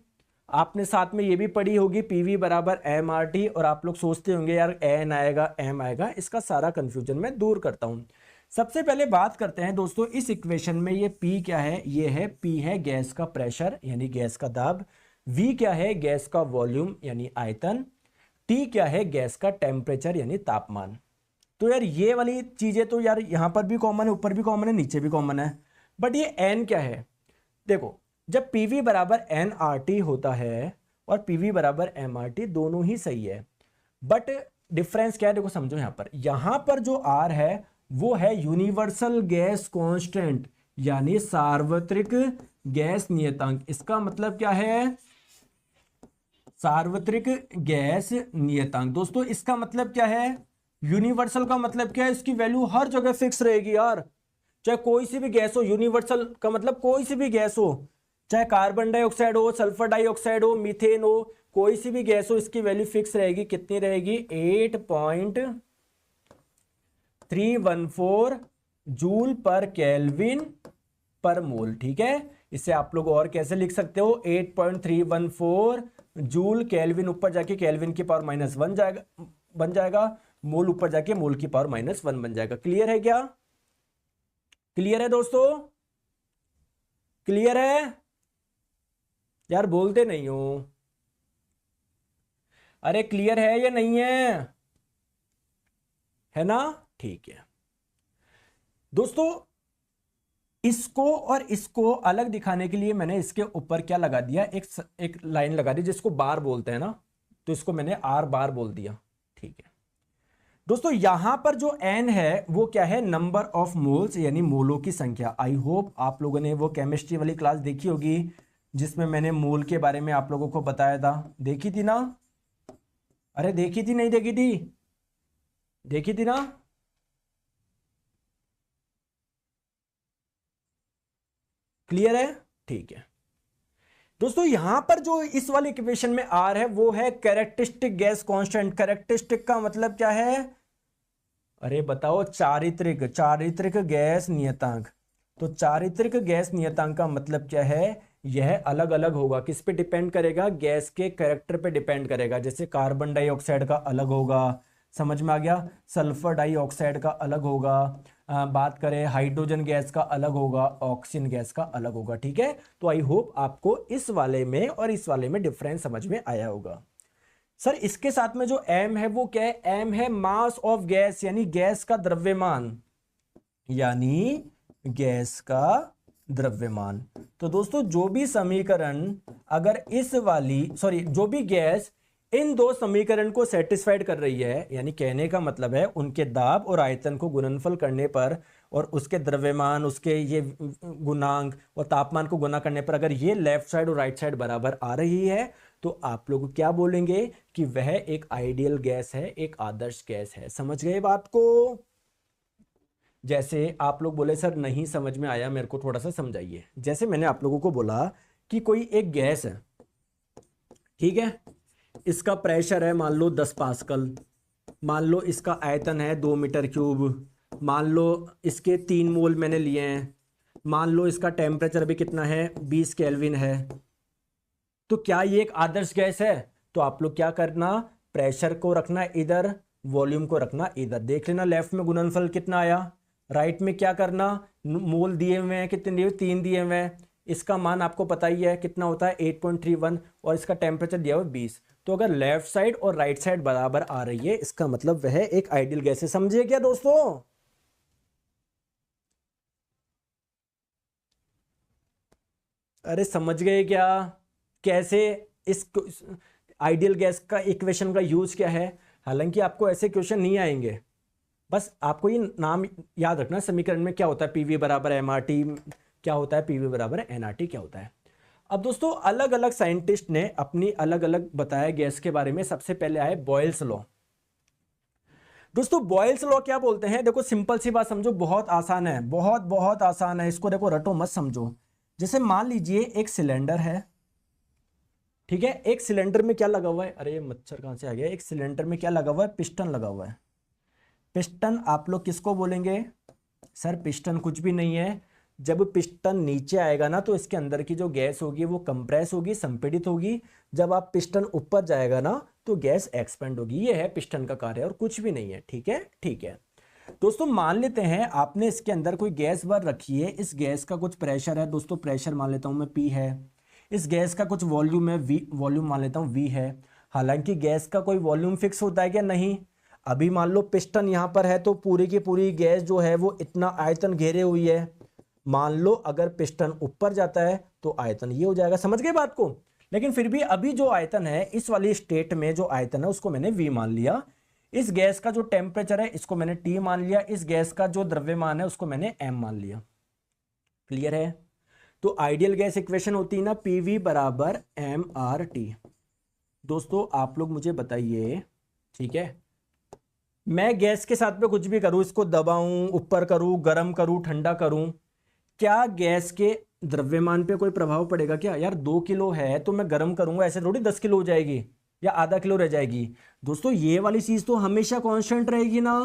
आपने साथ में ये भी पढ़ी होगी पीवी बराबर एम आर टी, और आप लोग सोचते होंगे यार एन आएगा एम आएगा। इसका सारा कंफ्यूजन मैं दूर करता हूं। सबसे पहले बात करते हैं दोस्तों इस इक्वेशन में ये पी क्या है? ये है पी है गैस का प्रेशर यानी गैस का दाब, वी क्या है? गैस का वॉल्यूम यानी आयतन, टी क्या है? गैस का टेम्परेचर यानी तापमान। तो यार ये वाली चीजें तो यार यहां पर भी कॉमन है, ऊपर भी कॉमन है, नीचे भी कॉमन है। बट ये एन क्या है? देखो जब पीवी बराबर एन आर टी होता है और पीवी बराबर एम आर टी, दोनों ही सही है। बट डिफरेंस क्या है? देखो समझो, यहां पर जो आर है वो है यूनिवर्सल गैस कांस्टेंट, यानी सार्वत्रिक गैस नियतांक। इसका मतलब क्या है? सार्वत्रिक गैस नियतांक। दोस्तों इसका मतलब क्या है? यूनिवर्सल का मतलब क्या है? इसकी वैल्यू हर जगह फिक्स रहेगी यार, चाहे कोई सी भी गैस हो। यूनिवर्सल का मतलब कोई सी भी गैस हो, चाहे कार्बन डाइऑक्साइड हो, सल्फर डाइऑक्साइड हो, मीथेन हो, कोई सी भी गैस हो, इसकी वैल्यू फिक्स रहेगी। कितनी रहेगी? 8.314 जूल पर केल्विन पर मोल। ठीक है। इसे आप लोग और कैसे लिख सकते हो? 8.314 जूल, केल्विन ऊपर जाके केल्विन की पावर -1 जाएगा, बन जाएगा, मोल ऊपर जाके मोल की पावर -1 बन जाएगा। क्लियर है क्या? क्लियर है दोस्तों? क्लियर है यार? बोलते नहीं हो। अरे क्लियर है या नहीं है? है ना? ठीक है। दोस्तों इसको और इसको अलग दिखाने के लिए मैंने इसके ऊपर क्या लगा दिया, एक लाइन लगा दी जिसको बार बोलते हैं ना, तो इसको मैंने आर बार बोल दिया। ठीक है दोस्तों, यहां पर जो n है वो क्या है, नंबर ऑफ मोल्स यानी मोलों की संख्या। आई होप आप लोगों ने वो केमिस्ट्री वाली क्लास देखी होगी जिसमें मैंने मोल के बारे में आप लोगों को बताया था। देखी थी ना? अरे देखी थी, नहीं देखी थी? देखी थी ना? क्लियर है? ठीक है दोस्तों, यहां पर जो इस वाले इक्वेशन में आर है वो है कैरेक्टरिस्टिक गैस कांस्टेंट। कैरेक्टरिस्टिक का मतलब क्या है? अरे बताओ, चारित्रिक गैस नियतांक। तो चारित्रिक गैस नियतांक का मतलब क्या है? यह अलग अलग होगा। किस पे डिपेंड करेगा? गैस के कैरेक्टर पे डिपेंड करेगा। जैसे कार्बन डाइऑक्साइड का अलग होगा, समझ में आ गया? सल्फर डाइऑक्साइड का अलग होगा, बात करें हाइड्रोजन गैस का अलग होगा, ऑक्सीजन गैस का अलग होगा। ठीक है, तो आई होप आपको इस वाले में और इस वाले में डिफरेंस समझ में आया होगा। सर इसके साथ में जो m है वो क्या है? m है मास ऑफ गैस, यानी गैस का द्रव्यमान, यानी गैस का द्रव्यमान। तो दोस्तों जो भी समीकरण अगर इस वाली जो भी गैस इन दो समीकरण को सेटिस्फाइड कर रही है, यानी कहने का मतलब है उनके दाब और आयतन को गुणनफल करने पर और उसके द्रव्यमान, उसके ये गुणांक और तापमान को गुना करने पर अगर ये लेफ्ट साइड और राइट साइड बराबर आ रही है तो आप लोग क्या बोलेंगे कि वह एक आइडियल गैस है, एक आदर्श गैस है। समझ गए बात को? जैसे आप लोग बोले सर नहीं समझ में आया, मेरे को थोड़ा सा समझाइए। जैसे मैंने आप लोगों को बोला कि कोई एक गैस है, ठीक है, इसका प्रेशर है मान लो 10 पास्कल, मान लो इसका आयतन है 2 मीटर क्यूब, मान लो इसके 3 मोल मैंने लिए हैं, मान लो इसका टेम्परेचर भी कितना है, 20 केल्विन है। तो क्या ये एक आदर्श गैस है? तो आप लोग क्या करना, प्रेशर को रखना इधर, वॉल्यूम को रखना इधर। देख लेना लेफ्ट में गुणनफल कितना आया, राइट में क्या करना, मोल दिए हुए हैं, कितने दिए हुए, 3 दिए हुए हैं। इसका मान आपको पता ही है कितना होता है, 8.31, और इसका टेम्परेचर दिया हुआ 20। तो अगर लेफ्ट साइड और राइट साइड बराबर आ रही है, इसका मतलब वह एक आइडियल गैस है। समझिए क्या दोस्तों? अरे समझ गए क्या? कैसे इस आइडियल गैस का इक्वेशन का यूज क्या है? हालांकि आपको ऐसे क्वेश्चन नहीं आएंगे, बस आपको ये नाम याद रखना, समीकरण में क्या होता है, पीवी बराबर एमआरटी क्या होता है, पीवी बराबर एनआरटी क्या होता है। अब दोस्तों अलग अलग साइंटिस्ट ने अपनी अलग अलग बताया गैस के बारे में। सबसे पहले आए बॉयल्स लॉ। दोस्तों बॉयल्स लॉ क्या बोलते हैं? देखो सिंपल सी बात समझो, बहुत आसान है, बहुत बहुत आसान है। इसको देखो रटो मत समझो। जैसे मान लीजिए एक सिलेंडर है, ठीक है, एक सिलेंडर में क्या लगा हुआ है, अरे ये मच्छर कहां से आ गया, एक सिलेंडर में क्या लगा हुआ है, पिस्टन लगा हुआ है। पिस्टन आप लोग किसको बोलेंगे? सर पिस्टन कुछ भी नहीं है। जब पिस्टन नीचे आएगा ना तो इसके अंदर की जो गैस होगी वो कंप्रेस होगी, संपीड़ित होगी। जब आप पिस्टन ऊपर जाएगा ना तो गैस एक्सपेंड होगी। ये है पिस्टन का कार्य और कुछ भी नहीं है। ठीक है, ठीक है दोस्तों, मान लेते हैं आपने इसके अंदर कोई गैस भर रखी है। इस गैस का कुछ प्रेशर है दोस्तों, प्रेशर मान लेता हूं मैं P है। इस गैस का कुछ वॉल्यूम है V, वॉल्यूम मान लेता हूं V है। हालांकि गैस का कोई वॉल्यूम फिक्स होता है क्या? नहीं। अभी मान लो पिस्टन यहां पर है तो पूरी की पूरी गैस जो है वो इतना आयतन घेरे हुई है। मान लो अगर पिस्टन ऊपर जाता है तो आयतन ये हो जाएगा। समझ गए बात को? लेकिन फिर भी अभी जो आयतन है, इस वाली स्टेट में जो आयतन है उसको मैंने V मान लिया। इस गैस का जो टेम्परेचर है इसको मैंने T मान लिया। इस गैस का जो द्रव्यमान है उसको मैंने M मान लिया। क्लियर है? तो आइडियल गैस इक्वेशन होती है ना PV बराबर mRT। दोस्तों आप लोग मुझे बताइए, ठीक है, मैं गैस के साथ में कुछ भी करूं, इसको दबाऊं, ऊपर करूं, गर्म करूं, ठंडा करूं, क्या गैस के द्रव्यमान पे कोई प्रभाव पड़ेगा क्या? यार 2 किलो है तो मैं गर्म करूंगा, ऐसे थोड़ी 10 किलो हो जाएगी या आधा किलो रह जाएगी। दोस्तों ये वाली चीज तो हमेशा कांस्टेंट रहेगी ना।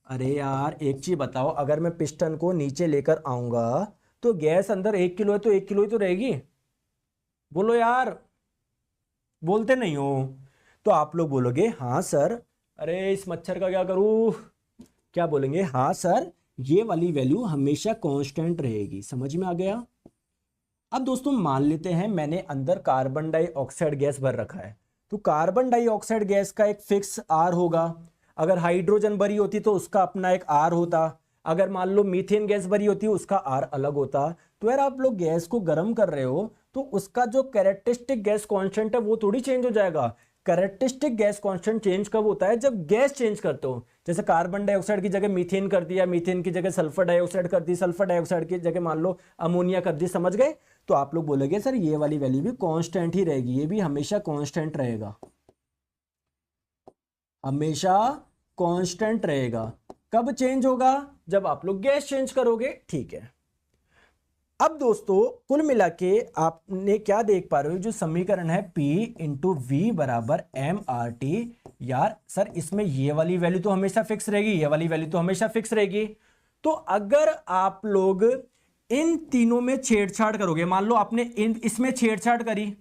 अरे यार एक चीज बताओ, अगर मैं पिस्टन को नीचे लेकर आऊंगा तो गैस अंदर 1 किलो है तो 1 किलो ही तो रहेगी। बोलो यार, बोलते नहीं हो? तो आप लोग बोलोगे हाँ सर। अरे इस मच्छर का क्या करूं? क्या बोलेंगे? हाँ सर, ये वाली वैल्यू हमेशा कांस्टेंट रहेगी। समझ में आ गया? अब दोस्तों मान लेते हैं मैंने अंदर कार्बन डाइऑक्साइड गैस भर रखा है, तो कार्बन डाइऑक्साइड गैस का एक फिक्स आर होगा। अगर हाइड्रोजन भरी होती तो उसका अपना एक आर होता। अगर मान लो मीथेन गैस भरी होती है उसका R अलग होता। तो यार आप लोग गैस को गर्म कर रहे हो तो उसका जो कैरेक्टरिस्टिक गैस कांस्टेंट है वो थोड़ी चेंज हो जाएगा। कैरेक्टरिस्टिक गैस कांस्टेंट चेंज कब होता है, जब गैस चेंज करते हो। जैसे कार्बन डाइऑक्साइड की जगह मीथेन कर दिया, मीथेन की जगह सल्फर डाइऑक्साइड कर दी, सल्फर डाइऑक्साइड की जगह मान लो अमोनिया कर दी, समझ गए। तो आप लोग बोलोगे सर ये वाली वैल्यू भी कांस्टेंट ही रहेगी, ये भी हमेशा कांस्टेंट रहेगा, हमेशा कांस्टेंट रहेगा। कब चेंज होगा, जब आप लोग गैस चेंज करोगे, ठीक है। अब दोस्तों कुल मिला के आपने क्या देख पा रहे हो, जो समीकरण है P इंटू वी बराबर mRT। यार सर इसमें ये वाली वैल्यू तो हमेशा फिक्स रहेगी, ये वाली वैल्यू तो हमेशा फिक्स रहेगी। तो अगर आप लोग इन तीनों में छेड़छाड़ करोगे, मान लो आपने इसमें छेड़छाड़ करी,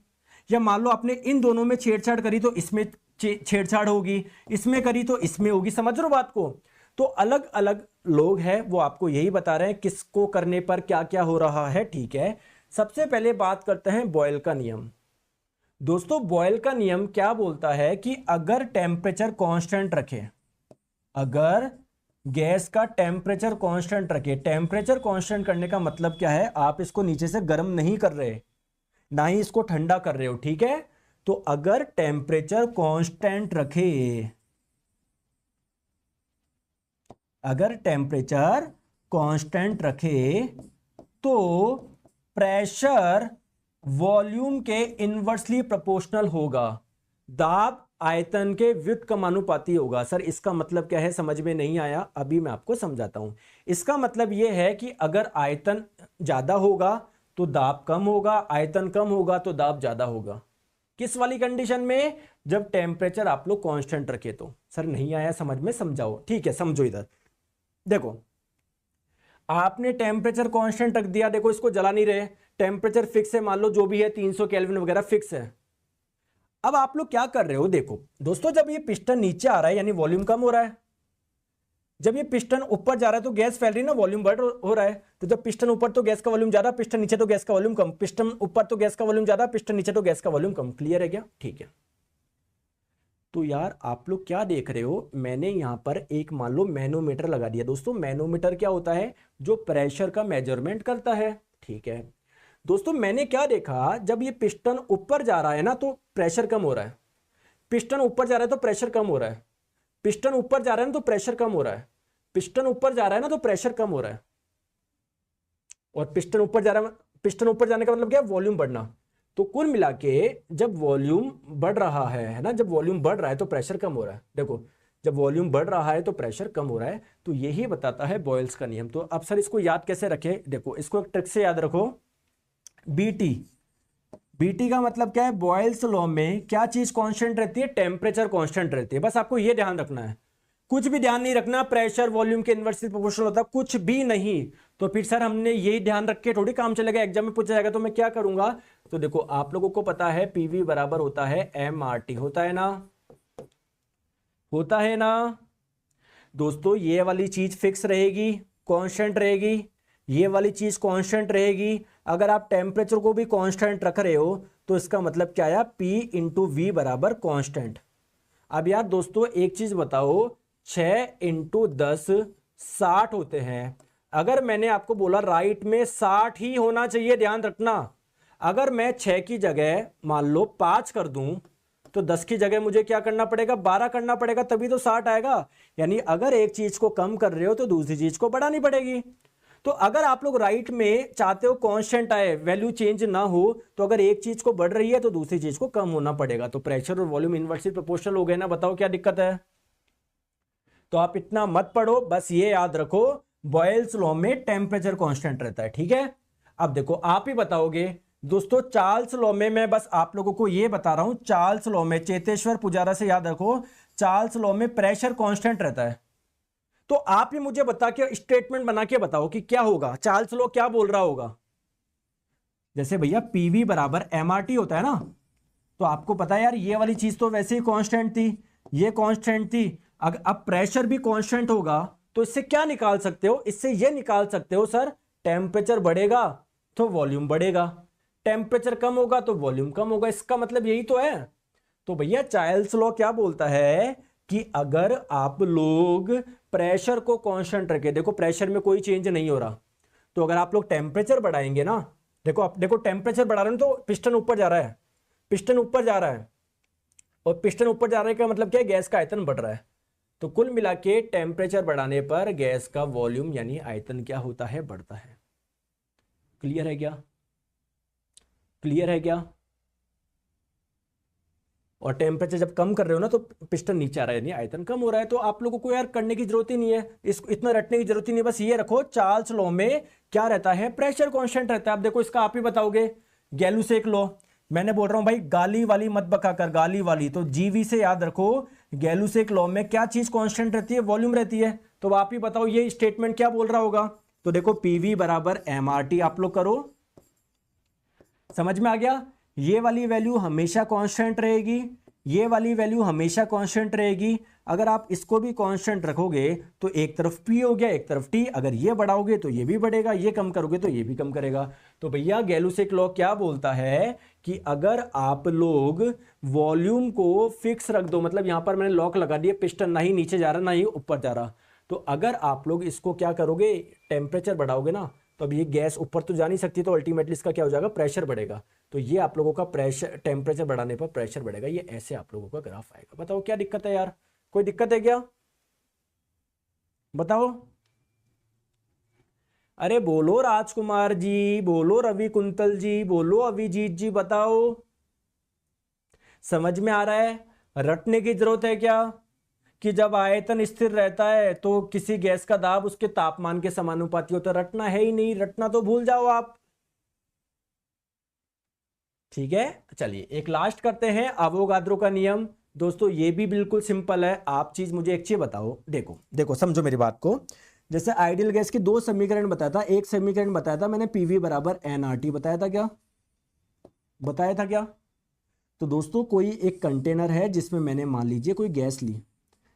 या मान लो आपने इन दोनों में छेड़छाड़ करी तो इसमें छेड़छाड़ होगी, इसमें करी तो इसमें होगी, समझ रहे हो बात को। तो अलग अलग लोग हैं वो आपको यही बता रहे हैं किसको करने पर क्या क्या हो रहा है, ठीक है। सबसे पहले बात करते हैं बॉयल का नियम। दोस्तों बॉयल का नियम क्या बोलता है कि अगर टेम्परेचर कांस्टेंट रखे, अगर गैस का टेम्परेचर कांस्टेंट रखे, टेम्परेचर कांस्टेंट करने का मतलब क्या है, आप इसको नीचे से गर्म नहीं कर रहे, ना ही इसको ठंडा कर रहे हो, ठीक है। तो अगर टेम्परेचर कांस्टेंट रखे, अगर टेम्परेचर कांस्टेंट रखे तो प्रेशर वॉल्यूम के इनवर्सली प्रोपोर्शनल होगा, दाब आयतन के व्युत्क्रमानुपाती होगा। सर इसका मतलब क्या है, समझ में नहीं आया, अभी मैं आपको समझाता हूं। इसका मतलब यह है कि अगर आयतन ज्यादा होगा तो दाब कम होगा, आयतन कम होगा तो दाब ज्यादा होगा। किस वाली कंडीशन में, जब टेम्परेचर आप लोग कांस्टेंट रखे तो। सर नहीं आया समझ में, समझाओ, ठीक है समझो। इधर देखो आपने टेम्परेचर कांस्टेंट रख दिया, देखो इसको जला नहीं रहे, टेम्परेचर फिक्स है, मान लो जो भी है 300 केल्विन वगैरह फिक्स है। अब आप लोग क्या कर रहे हो, देखो दोस्तों जब ये पिस्टन नीचे आ रहा है यानी वॉल्यूम कम हो रहा है, जब ये पिस्टन ऊपर जा रहा है तो गैस फैल रही है ना, वॉल्यूम बढ़ हो रहा है। तो जब पिस्टन ऊपर तो गैस का वॉल्यूम ज्यादा, पिस्टन नीचे तो गैस का वॉल्यूम कम, पिस्टन ऊपर तो गैस का वॉल्यूम ज्यादा, पिस्टन नीचे तो गैस का वॉल्यूम कम। क्लियर है क्या, ठीक है। तो यार आप लोग क्या देख रहे हो, मैंने यहां पर एक मान लो मैनोमीटर लगा दिया। दोस्तों मैनोमीटर क्या होता है, जो प्रेशर का मेजरमेंट करता है, ठीक है। दोस्तों मैंने क्या देखा, जब ये पिस्टन ऊपर जा रहा है ना तो प्रेशर कम हो रहा है, पिस्टन ऊपर जा रहा है तो प्रेशर कम हो रहा है, पिस्टन ऊपर जा रहा है ना तो प्रेशर कम हो रहा है, पिस्टन ऊपर जा रहा है ना तो प्रेशर कम हो रहा है। और पिस्टन ऊपर जा रहा है, पिस्टन ऊपर जाने का मतलब क्या है, वॉल्यूम बढ़ना। तो कुल मिला के जब वॉल्यूम बढ़ रहा है ना, जब वॉल्यूम बढ़ रहा है तो प्रेशर कम हो रहा है। देखो जब वॉल्यूम बढ़ रहा है तो प्रेशर कम हो रहा है, तो यही बताता है बॉयल्स का नियम। तो अब सर इसको याद कैसे रखें, देखो इसको एक ट्रिक से याद रखो, बीटी। बीटी का मतलब क्या है, बॉयल्स लॉ में क्या चीज कांस्टेंट रहती है, टेम्परेचर कांस्टेंट रहती है। बस आपको ये ध्यान रखना है, कुछ भी ध्यान नहीं रखना, प्रेशर वॉल्यूम के इनवर्सली प्रोपोर्शनल होता है, कुछ भी नहीं। तो फिर सर हमने यही ध्यान रख के थोड़ी काम चलेगा, एग्जाम में पूछा जाएगा तो मैं क्या करूंगा। तो देखो आप लोगों को पता है पीवी बराबर होता है mRT, होता है ना, होता है ना। दोस्तों ये वाली चीज फिक्स रहेगी, कांस्टेंट रहेगी, ये वाली चीज कांस्टेंट रहेगी। अगर आप टेम्परेचर को भी कांस्टेंट रख रहे हो तो इसका मतलब क्या आया, P इंटू वी बराबर कांस्टेंट। अब यार दोस्तों एक चीज बताओ, 6 इंटू 10 60 होते हैं। अगर मैंने आपको बोला राइट में 60 ही होना चाहिए, ध्यान रखना। अगर मैं 6 की जगह मान लो 5 कर दूं तो 10 की जगह मुझे क्या करना पड़ेगा, 12 करना पड़ेगा, तभी तो 60 आएगा। यानी अगर एक चीज को कम कर रहे हो तो दूसरी चीज को बढ़ानी पड़ेगी। तो अगर आप लोग राइट में चाहते हो कांस्टेंट आए, वैल्यू चेंज ना हो, तो अगर एक चीज को बढ़ रही है तो दूसरी चीज को कम होना पड़ेगा। तो प्रेशर और वॉल्यूम इनवर्सली प्रोपोर्शनल हो गए ना, बताओ क्या दिक्कत है। तो आप इतना मत पढ़ो, बस ये याद रखो बॉयल्स लॉ में टेम्परेचर कांस्टेंट रहता है, ठीक है। अब देखो आप ही बताओगे दोस्तों, चार्ल्स लॉ में, मैं बस आप लोगों को ये बता रहा हूं, चार्ल्स लॉ में, चेतेश्वर पुजारा से याद रखो, चार्ल्स लॉ में प्रेशर कांस्टेंट रहता है। तो आप ही मुझे बता के स्टेटमेंट बना के बताओ कि क्या होगा, चार्ल्स लॉ क्या बोल रहा होगा। जैसे भैया पीवी बराबर mRT होता है ना, तो आपको पता है यार ये वाली चीज तो वैसे ही कांस्टेंट थी, ये कांस्टेंट थी। अगर अब प्रेशर भी कांस्टेंट होगा तो इससे क्या निकाल सकते हो, इससे ये निकाल सकते हो सर, टेम्परेचर बढ़ेगा तो वॉल्यूम बढ़ेगा, टेम्परेचर कम होगा तो वॉल्यूम कम होगा। इसका मतलब यही तो है। तो भैया चार्ल्स लॉ क्या बोलता है कि अगर आप लोग प्रेशर को कांस्टेंट रखें, देखो प्रेशर में कोई चेंज नहीं हो रहा, तो अगर आप लोग टेम्परेचर बढ़ाएंगे ना, देखो आप देखो टेम्परेचर बढ़ा रहे हैं तो पिस्टन ऊपर जा रहा है, पिस्टन ऊपर जा रहा है, और पिस्टन ऊपर जा रहे का मतलब क्या है, गैस का आयतन बढ़ रहा है। तो कुल मिला के टेम्परेचर बढ़ाने पर गैस का वॉल्यूम यानी आयतन क्या होता है, बढ़ता है। क्लियर है क्या? क्लियर है क्या? और टेम्परेचर जब कम कर रहे हो ना तो पिस्टन नीचे आ रहा है, यानी आयतन कम हो रहा है। तो आप लोगों को यार करने की जरूरत ही नहीं है, इसको इतना रटने की जरूरत ही नहीं है, बस ये रखो चार्ल्स लॉ में क्या रहता है, प्रेशर कांस्टेंट रहता है। आप देखो इसका आप ही बताओगे, गैलुसेक लॉ, मैंने बोल रहा हूं भाई गाली वाली मत बका कर, गाली वाली तो जीवी से याद रखो। गैलुसेक लॉ में क्या चीज कांस्टेंट रहती है, वॉल्यूम रहती है। तो आप ही बताओ ये स्टेटमेंट क्या बोल रहा होगा। तो देखो पीवी बराबर एमआरटी आप लोग करो, समझ में आ गया। ये वाली वैल्यू हमेशा कांस्टेंट रहेगी, ये वाली वैल्यू हमेशा कांस्टेंट रहेगी। अगर आप इसको भी कांस्टेंट रखोगे तो एक तरफ P हो गया, एक तरफ T, अगर ये बढ़ाओगे तो ये भी बढ़ेगा, ये कम करोगे तो ये भी कम करेगा। तो भैया गैलुसेक लॉ क्या बोलता है कि अगर आप लोग वॉल्यूम को फिक्स रख दो, मतलब यहां पर मैंने लॉक लगा दिया, पिस्टन ना ही नीचे जा रहा ना ही ऊपर जा रहा, तो अगर आप लोग इसको क्या करोगे, टेम्परेचर बढ़ाओगे ना, तो अब ये गैस ऊपर तो जा नहीं सकती, तो अल्टीमेटली इसका क्या हो जाएगा, प्रेशर बढ़ेगा। तो ये आप लोगों का प्रेशर, टेम्परेचर बढ़ाने पर प्रेशर बढ़ेगा, ये ऐसे आप लोगों का ग्राफ आएगा। बताओ क्या दिक्कत है यार, कोई दिक्कत है क्या, बताओ। अरे बोलो राजकुमार जी, बोलो रवि कुंतल जी, बोलो अभिजीत जी, बताओ समझ में आ रहा है, रटने की जरूरत है क्या, कि जब आयतन स्थिर रहता है तो किसी गैस का दाब उसके तापमान के समानुपाती होता है। रटना है ही नहीं, रटना तो भूल जाओ आप, ठीक है। चलिए एक लास्ट करते हैं, अवोगाद्रो का नियम। दोस्तों ये भी बिल्कुल सिंपल है, आप चीज मुझे एक चीज बताओ, देखो देखो समझो मेरी बात को। जैसे आइडियल गैस के दो समीकरण बताया था, एक समीकरण बताया था मैंने पीवी बराबर एनआरटी, बताया था क्या, बताया था क्या। तो दोस्तों कोई एक कंटेनर है जिसमें मैंने मान लीजिए कोई गैस ली,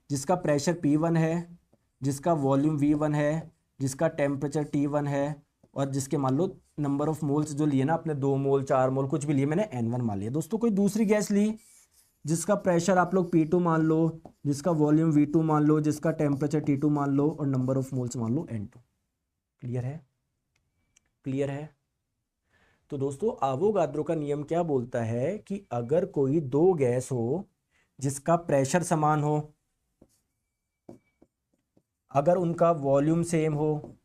जिसका प्रेशर P1 है, जिसका वॉल्यूम V1 है, जिसका टेम्परेचर T1 है, और जिसके मान लो नंबर ऑफ मोल्स जो लिए ना आपने, 2 मोल 4 मोल कुछ भी लिए, मैंने N1 मान लिया। दोस्तों कोई दूसरी गैस ली जिसका प्रेशर आप लोग P2 मान लो, जिसका वॉल्यूम V2 मान लो, जिसका टेम्परेचर T2 मान लो, और नंबर ऑफ मोल्स मान लो N2। क्लियर है, क्लियर है। तो दोस्तों अवोगाद्रो का नियम क्या बोलता है कि अगर कोई दो गैस हो जिसका प्रेशर समान हो, अगर उनका वॉल्यूम सेम हो,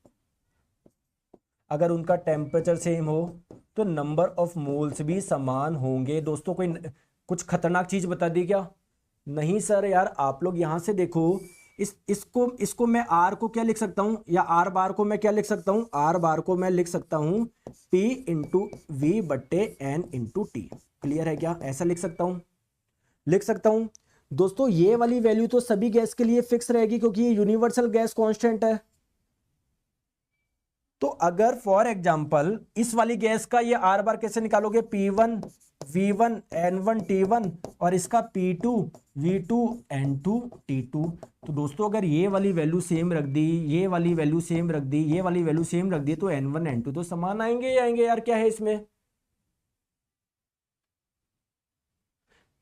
अगर उनका टेम्परेचर सेम हो, तो नंबर ऑफ मोल्स भी समान होंगे। दोस्तों कोई कुछ खतरनाक चीज बता दी क्या, नहीं सर यार, आप लोग यहां से देखो, इसको मैं आर को क्या लिख सकता हूं, या आर बार को मैं क्या लिख सकता हूं, आर बार को मैं लिख सकता हूं P इंटू वी बट्टे एन इंटू टी। क्लियर है क्या, ऐसा लिख सकता हूं, लिख सकता हूं। दोस्तों ये वाली वैल्यू तो सभी गैस के लिए फिक्स रहेगी क्योंकि ये यूनिवर्सल गैस कांस्टेंट है। तो अगर फॉर एग्जांपल इस वाली गैस का ये आर बार कैसे निकालोगे, P1 V1 N1 T1, और इसका P2 V2 N2 T2। तो दोस्तों अगर ये वाली वैल्यू सेम रख दी, ये वाली वैल्यू सेम रख दी, ये वाली वैल्यू सेम रख दी, तो N1 N2 तो समान आएंगे ही आएंगे यार, क्या है इसमें।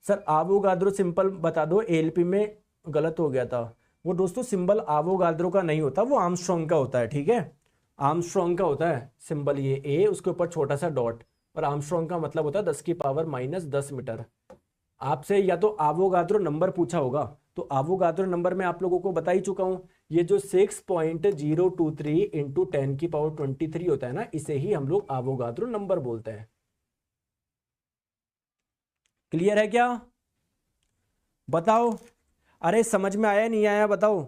सर आवोगाद्रो सिंपल बता दो, एलपी में गलत हो गया था। वो दोस्तों सिंबल आवोगाद्रो का नहीं होता, वो आर्मस्ट्रॉन्ग का होता है, ठीक है। आर्मस्ट्रॉन्ग का होता है सिंबल, ये ए उसके ऊपर छोटा सा डॉट, और आर्मस्ट्रॉन्ग का मतलब होता है 10⁻⁻10 मीटर। आपसे या तो आवोगाद्रो नंबर पूछा होगा, तो आवोगाद्रो नंबर मैं आप लोगों को बता ही चुका हूं, ये जो 6.023 इंटू 10⁻23 होता है ना, इसे ही हम लोग आवोगाद्रो नंबर बोलते हैं। क्लियर है क्या, बताओ। अरे समझ में आया नहीं आया, बताओ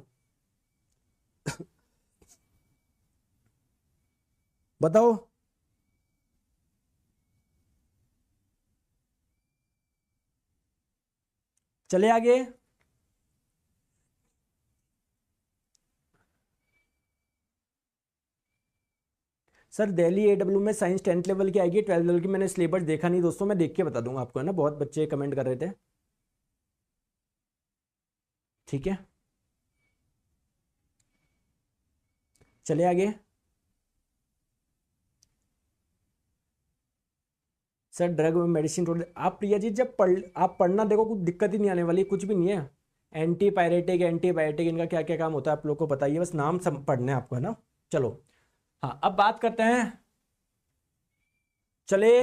बताओ। चले आगे। सर दिल्ली एडब्ल्यू में साइंस 10th लेवल की आएगी, 12th लेवल की मैंने सिलेबस देखा नहीं दोस्तों, मैं देख के बता दूंगा आपको, है ना, बहुत बच्चे कमेंट कर रहे थे, ठीक है। चले आगे। सर ड्रग में मेडिसिन आप प्रिया जी जब आप पढ़ना देखो, कुछ दिक्कत ही नहीं आने वाली, कुछ भी नहीं है। एंटीपायरेटिक, एंटीबायोटिक, इनका क्या क्या काम होता है आप लोग को बताइए, बस नाम सब पढ़ने हैं आपको, है ना। चलो हाँ, अब बात करते हैं, चले।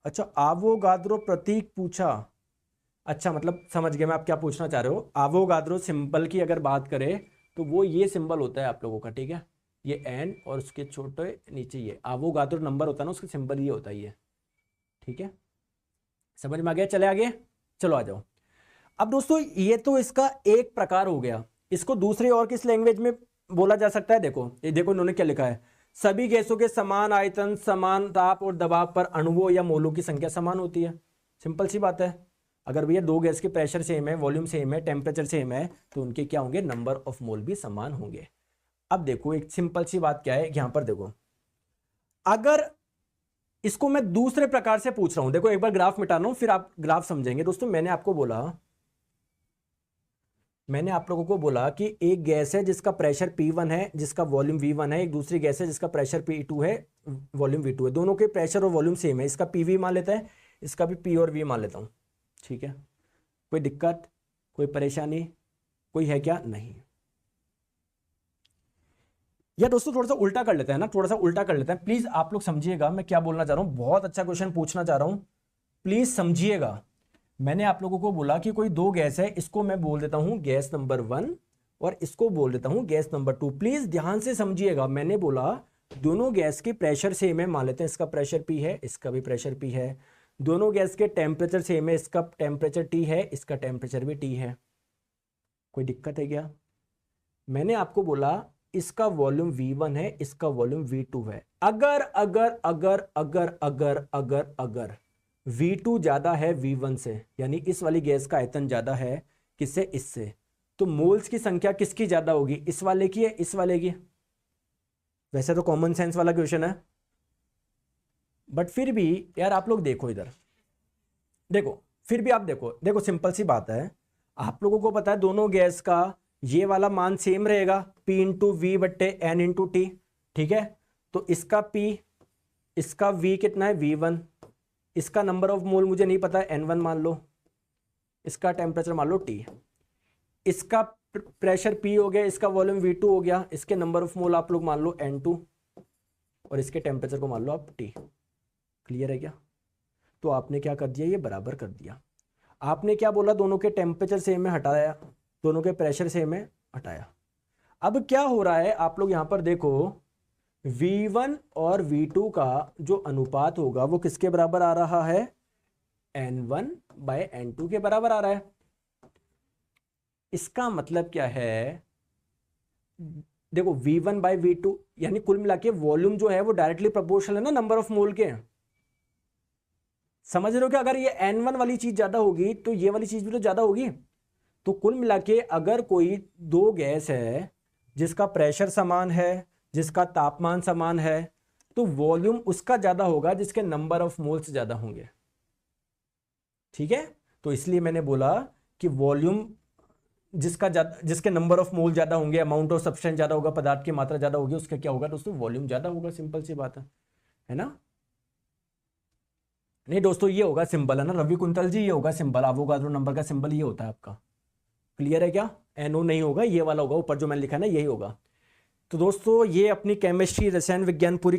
अच्छा, आवोगाद्रो प्रतीक पूछा, अच्छा मतलब समझ गया मैं आप क्या पूछना चाह रहे हो। आवोगाद्रो सिंबल की अगर बात करें तो वो ये सिंबल होता है आप लोगों का, ठीक है, ये एन और उसके छोटे नीचे ये आवोगाद्रो नंबर होता है ना, उसका सिंबल ये होता है ये, ठीक है, समझ में आ गया। चले आगे, चलो आ जाओ। अब दोस्तों ये तो इसका एक प्रकार हो गया, इसको दूसरी और किस लैंग्वेज में बोला जा सकता है, देखो ये देखो इन्होंने क्या लिखा है, सभी गैसों के समान आयतन, समान ताप और दबाव पर अणुओं या मोलों की संख्या समान होती है। सिंपल सी बात है, अगर भैया दो गैस के प्रेशर सेम है, वॉल्यूम सेम है, टेम्परेचर सेम है, तो उनके क्या होंगे, नंबर ऑफ मोल भी समान होंगे। अब देखो एक सिंपल सी बात क्या है यहां पर, देखो अगर इसको मैं दूसरे प्रकार से पूछ रहा हूं, देखो एक बार ग्राफ मिटा रहा हूं फिर आप ग्राफ समझेंगे। दोस्तों मैंने आप लोगों को बोला कि एक गैस है जिसका प्रेशर P1 है, जिसका वॉल्यूम V1 है, एक दूसरी गैस है जिसका प्रेशर P2 है, वॉल्यूम V2 है, दोनों के प्रेशर और वॉल्यूम सेम है, इसका PV मान लेता है, इसका भी P और V मान लेता हूं, ठीक है। कोई दिक्कत, कोई परेशानी, कोई है क्या, नहीं। या दोस्तों थोड़ा सा उल्टा कर लेते हैं ना, थोड़ा सा उल्टा कर लेते हैं, प्लीज आप लोग समझिएगा मैं क्या बोलना चाह रहा हूं, बहुत अच्छा क्वेश्चन पूछना चाह रहा हूं, प्लीज समझिएगा। मैंने आप लोगों को बोला कि कोई दो गैस है, इसको मैं बोल देता हूं गैस नंबर 1 और इसको बोल देता हूं गैस नंबर 2। प्लीज ध्यान से समझिएगा, मैंने बोला दोनों गैस के प्रेशर सेम है, मान लेते हैं इसका प्रेशर P है, इसका भी प्रेशर P है, दोनों गैस के टेम्परेचर सेम है, इसका टेम्परेचर T है, इसका टेम्परेचर भी T है। कोई दिक्कत है क्या? मैंने आपको बोला इसका वॉल्यूम V1 है, इसका वॉल्यूम V2 है। अगर अगर अगर अगर अगर अगर अगर V2 ज्यादा है V1 से, यानी इस वाली गैस का आयतन ज्यादा है किससे, इससे, तो मोल्स की संख्या किसकी ज्यादा होगी, इस वाले की है इस वाले की? वैसे तो कॉमन सेंस वाला क्वेश्चन है, बट फिर भी यार आप लोग देखो इधर, देखो फिर भी आप देखो, देखो सिंपल सी बात है, आप लोगों को पता है दोनों गैस का ये वाला मान सेम रहेगा, P इंटू वी बट्टे एन इंटू टी, ठीक है। तो इसका P, इसका V कितना है V1, इसका नंबर ऑफ मोल मुझे नहीं पता है N1 मान लो, इसका टेम्परेचर मान लो T, इसका प्रेशर P हो गया, इसका वॉल्यूम V2 हो गया, इसके नंबर ऑफ मोल आप लोग मान लो N2 और इसके टेम्परेचर को मान लो आप T। क्लियर है क्या? तो आपने क्या कर दिया, ये बराबर कर दिया। आपने क्या बोला, दोनों के टेम्परेचर सेम है, हटाया, दोनों के प्रेशर सेम है, हटाया। अब क्या हो रहा है आप लोग यहां पर देखो, V1 और V2 का जो अनुपात होगा वो किसके बराबर आ रहा है, N1 बाय N2 के बराबर आ रहा है। इसका मतलब क्या है, देखो V1 बाय V2 यानी कुल मिला के वॉल्यूम जो है वो डायरेक्टली प्रोपोर्शनल है ना नंबर ऑफ मोल के। समझ रहे हो कि अगर ये N1 वाली चीज ज्यादा होगी तो ये वाली चीज भी तो ज्यादा होगी। तो कुल मिला के अगर कोई दो गैस है जिसका प्रेशर समान है, जिसका तापमान समान है, तो वॉल्यूम उसका ज्यादा होगा जिसके नंबर ऑफ मोल्स ज्यादा होंगे, ठीक है। तो इसलिए मैंने बोला कि वॉल्यूम जिसके नंबर ऑफ मोल ज्यादा होंगे, अमाउंट ऑफ सब्सटेंस ज्यादा होगा, पदार्थ की मात्रा ज्यादा होगी, उसका क्या होगा दोस्तों, वॉल्यूम ज्यादा होगा। सिंपल सी बात है ना। नहीं दोस्तों ये होगा सिंबल, है ना रवि कुंतल जी, ये होगा सिंबल, अवोगाद्रो नंबर का सिंबल ये होता है आपका। क्लियर है क्या? NO नहीं होगा, ये वाला होगा ऊपर जो मैंने लिखा है ना, यही होगा। तो दोस्तों ये अपनी केमिस्ट्री रसायन विज्ञान पूरी